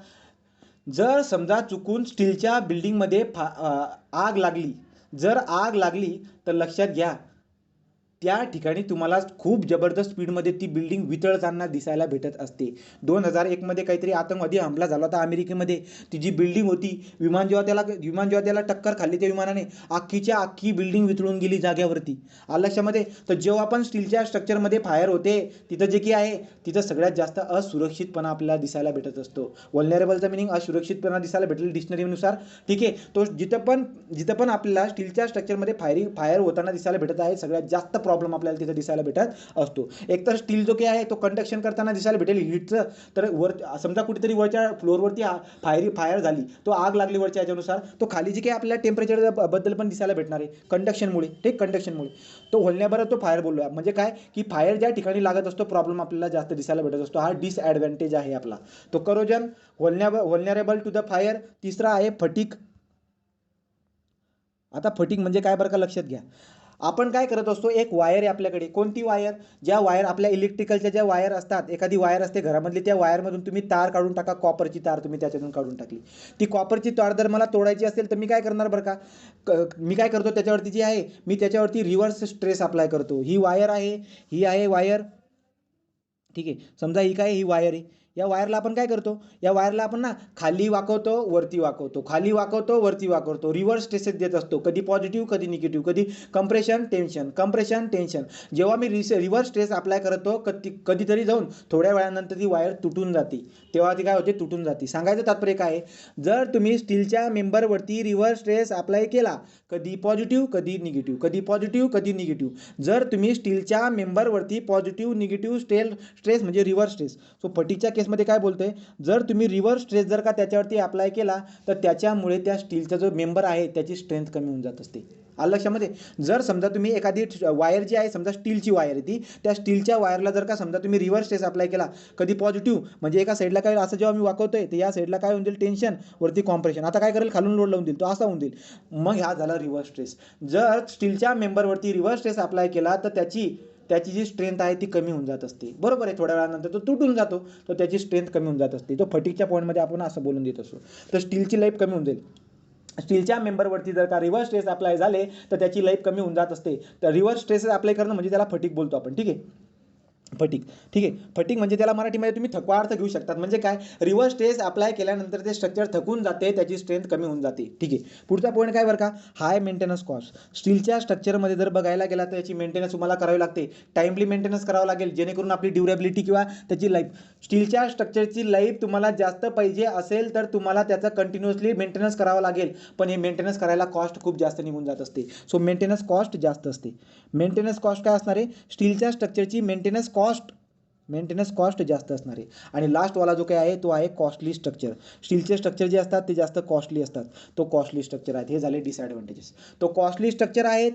जर समजा चुकून स्टीलच्या बिल्डिंगमध्ये आग लागली तर लक्षात घ्या, त्या ठिकाणी तुम्हाला खूप जबरदस्त स्पीडमध्ये ती बिल्डिंग वितळताना दिसायला भेटत असते. 2001मध्ये काहीतरी आतंकवादी हमला झाला होता अमेरिकेमध्ये. ती जी बिल्डिंग होती, विमान जेव्हा त्याला टक्कर खाल्ली त्या विमानाने, अख्खीच्या अख्खी बिल्डिंग वितळून गेली जाग्यावरती. लक्षामध्ये. तर जेव्हा पण स्टीलच्या स्ट्रक्चरमध्ये फायर होते, तिथं जे की आहे तिथं सगळ्यात जास्त असुरक्षितपणा आपल्याला दिसायला भेटत असतो. व्हल्नरेबलचा मिनिंग असुरक्षितपणा दिसायला भेटेल डिक्शनरीनुसार. ठीक आहे, तो जिथं पण आपल्याला स्टीलच्या स्ट्रक्चरमध्ये फायर होताना दिसायला भेटत आहे, सगळ्यात जास्त प्रॉब्लेम आपल्याला तिथे दिसायला भेटत असतो. एक तर स्टील जो काही आहे तो कंडक्शन करताना दिसायला भेटेल हीटचं. तर समजा कुठेतरी वरच्या फ्लोअरवरती फायर झाली, तो आग लागली वरच्या याच्यानुसार, तो खाली जे काही आपल्याला टेम्परेचर बद्दल पण दिसायला भेटणार आहे कंडक्शनमुळे. ठीक, कंडक्शनमुळे तो होण्याबरोबर तो फायर बोलूया. म्हणजे काय की फायर ज्या ठिकाणी लागत असतो प्रॉब्लेम आपल्याला जास्त दिसायला भेटत असतो. हा डिसएडव्हान्टेज आहे आपला. तो करोजन, व्हल्नरेबल टू द फायर. तिसरा आहे फटीक. आता फटीक म्हणजे काय बरं का? लक्षात घ्या. आपण काय करत असतो? एक वायर आहे आपल्याकडे. कोणती वायर? ज्या वायर आपल्या इलेक्ट्रिकलच्या ज्या वायर असतात, एखादी वायर असते घरामधली, त्या वायरमधून तुम्ही तार काढून टाका. कॉपरची तार तुम्ही त्याच्यातून काढून टाकली. ती कॉपरची तार जर मला तोडायची असेल तर मी काय करणार बरं का? मी काय करतो त्याच्यावरती जी आहे, मी त्याच्यावरती रिव्हर्स स्ट्रेस अप्लाय करतो. ही वायर आहे, ही आहे वायर. ठीक आहे, समजा ही काय? ही वायर आहे. या वायरला आपण काय करतो? या वायरला आपण ना खाली वाकवतो, वरती वाकवतो, खाली वाकवतो, वरती वाकवतो. रिव्हर्स स्ट्रेसेस देत असतो. कधी पॉझिटिव्ह, कधी निगेटिव्ह, कधी कंप्रेशन टेन्शन. जेव्हा मी रिव्हर्स स्ट्रेस अप्लाय करतो, कधीतरी जाऊन थोड्या वेळानंतर ती वायर तुटून जाते. तेव्हा ती काय होते? तुटून जाते. सांगायचं तात्पर्य काय आहे? जर तुम्ही स्टीलच्या मेंबरवरती रिव्हर्स स्ट्रेस अप्लाय केला, कधी पॉझिटिव्ह, कधी निगेटिव्ह, कधी पॉझिटिव्ह, कधी निगेटिव्ह. जर तुम्ही स्टीलच्या मेंबरवरती पॉझिटिव्ह निगेटिव्ह स्ट्रेस म्हणजे रिव्हर्स स्ट्रेस. सो फटीच्या केसमध्ये काय बोलतोय? जर तुम्ही रिव्हर्स स्ट्रेस जर का त्याच्यावरती अप्लाय केला तर त्याच्यामुळे त्या स्टीलचा जो मेंबर आहे त्याची स्ट्रेंथ कमी होऊन जात असते. लक्षामध्ये. जर समजा तुम्ही एखादी वायर जी आहे, समजा स्टीलची वायर आहे ती, त्या स्टीलच्या वायरला जर का समजा तुम्ही रिव्हर्स स्ट्रेस अप्लाय केला, कधी पॉझिटिव्ह म्हणजे एका साईडला काय असं जेव्हा मी वाकवतोय तर या साईडला काय होऊन जाईल? टेन्शन, वरती कॉम्प्रेशन. आता काय करेल? खालून लोड लावून देईल, तो असा होऊन जाईल. मग हा झाला रिव्हर्स स्ट्रेस. जर स्टीलच्या मेंबरवरती रिव्हर्स स्ट्रेस अप्लाय केला तर त्याची जी स्ट्रेंथ आहे ती कमी होऊन जात असते. बरोबर आहे. थोड्या वेळानंतर तो तुटून जातो, तर त्याची स्ट्रेंथ कमी होऊन जात असते. तो फटीकच्या पॉईंटमध्ये आपण असं बोलून देत असतो. तर स्टीलची लाईफ कमी होऊन जाईल. स्टीलच्या मेंबरवरती जर का रिव्हर्स स्ट्रेस अप्लाय झाले तर त्याची लाईफ कमी होऊन जात असते. तर रिव्हर्स स्ट्रेस अप्लाय करणं म्हणजे त्याला फटीग बोलतो आपण. ठीक आहे, फटीग. ठीक आहे, फटीग म्हणजे त्याला मराठीमध्ये तुम्ही थकवा अर्थ घेऊ शकतात. म्हणजे काय, रिव्हर्स स्ट्रेस अप्लाय केल्यानंतर ते स्ट्रक्चर थकून जाते, त्याची स्ट्रेंथ कमी होऊन जाते. ठीक आहे, पुढचा पॉईंट काय बरं का, हाय मेंटेनन्स कॉस्ट. स्टीलच्या स्ट्रक्चरमध्ये जर बघायला गेला तर याची मेंटेनन्स तुम्हाला करावी लागते, टाइमली मेंटेनन्स करावं लागेल, जेणेकरून आपली ड्युरेबिलिटी किंवा त्याची लाईफ, स्टीलच्या स्ट्रक्चरची लाईफ तुम्हाला जास्त पाहिजे असेल तर तुम्हाला त्याचा कंटिन्युअसली मेंटेनन्स करावं लागेल. पण हे मेंटेनन्स करायला कॉस्ट खूप जास्त निघून जात असते. सो मेंटेनन्स कॉस्ट जास्त असते. मेंटेनन्स कॉस्ट काय असणार आहे, स्टीलच्या स्ट्रक्चरची मेंटेनन्स कॉस्ट जास्त असणार आहे. आणि लास्टवाला जो काही आहे तो आहे कॉस्टली स्ट्रक्चर. स्टीलचे स्ट्रक्चर जे असतात ते जास्त कॉस्टली असतात, तो कॉस्टली स्ट्रक्चर आहेत. हे झाले डिसएडव्हान्टेजेस. तो कॉस्टली स्ट्रक्चर आहेत,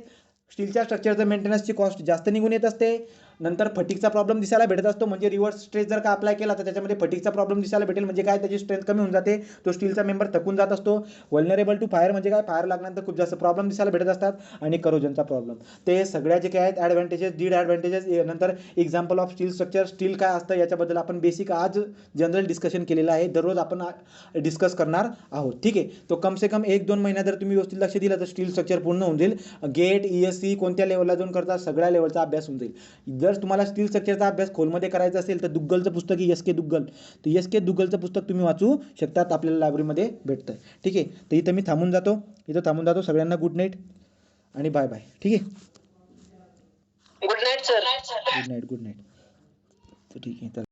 स्टीलच्या स्ट्रक्चरचं मेंटेनन्सची कॉस्ट जास्त निघून येत असते. नंतर फटीगचा प्रॉब्लेम दिसायला भेटत असतो. म्हणजे रिव्हर्स स्ट्रेस जर का अप्लाय केला तर त्याच्यामध्ये फटीगचा प्रॉब्लेम दिसायला भेटेल. म्हणजे काय, त्याची स्ट्रेंथ कमी होऊन जाते, तो स्टीलचा मेंबर थकून जात असतो. वल्नरेबल टू फायर म्हणजे काय, फायर लागल्यानंतर खूप जास्त प्रॉब्लेम दिसायला भेटत असतात. आणि करोजनचा प्रॉब्लेम. ते सगळ्या जे काय आहेत ॲडव्हान्टेजेस, डिसएडव्हान्टेजेस, नंतर example of steel structure, steel काय असतं याच्याबद्दल आपण बेसिक आज जनरल डिस्कशन केलेलं आहे. दररोज आपण डिस्कस करणार आहोत. ठीक आहे, तो कम से कम 1-2 महिना जर तुम्ही व्यवस्थित लक्ष दिलं तर स्टील स्ट्रक्चर पूर्ण होऊन जाईल. गेट, ESC कोणत्या लेवलला जाऊन करता, सगळ्या लेवलचा अभ्यास होऊन जाईल. जर तुम्हाला स्टील स्ट्रक्चरचा अभ्यास खोलमध्ये करायचा असेल तर दुग्गलचं पुस्तक आहे SK दुग्गल, तर SK दुग्गलचं पुस्तक तुम्ही वाचू शकतात, आपल्याला लायब्ररीमध्ये भेटतं. ठीक आहे, तर इथं मी थांबून जातो. सगळ्यांना गुड नाईट आणि बाय बाय. ठीक आहे, good night sir. Good night. तर ठीक आहे.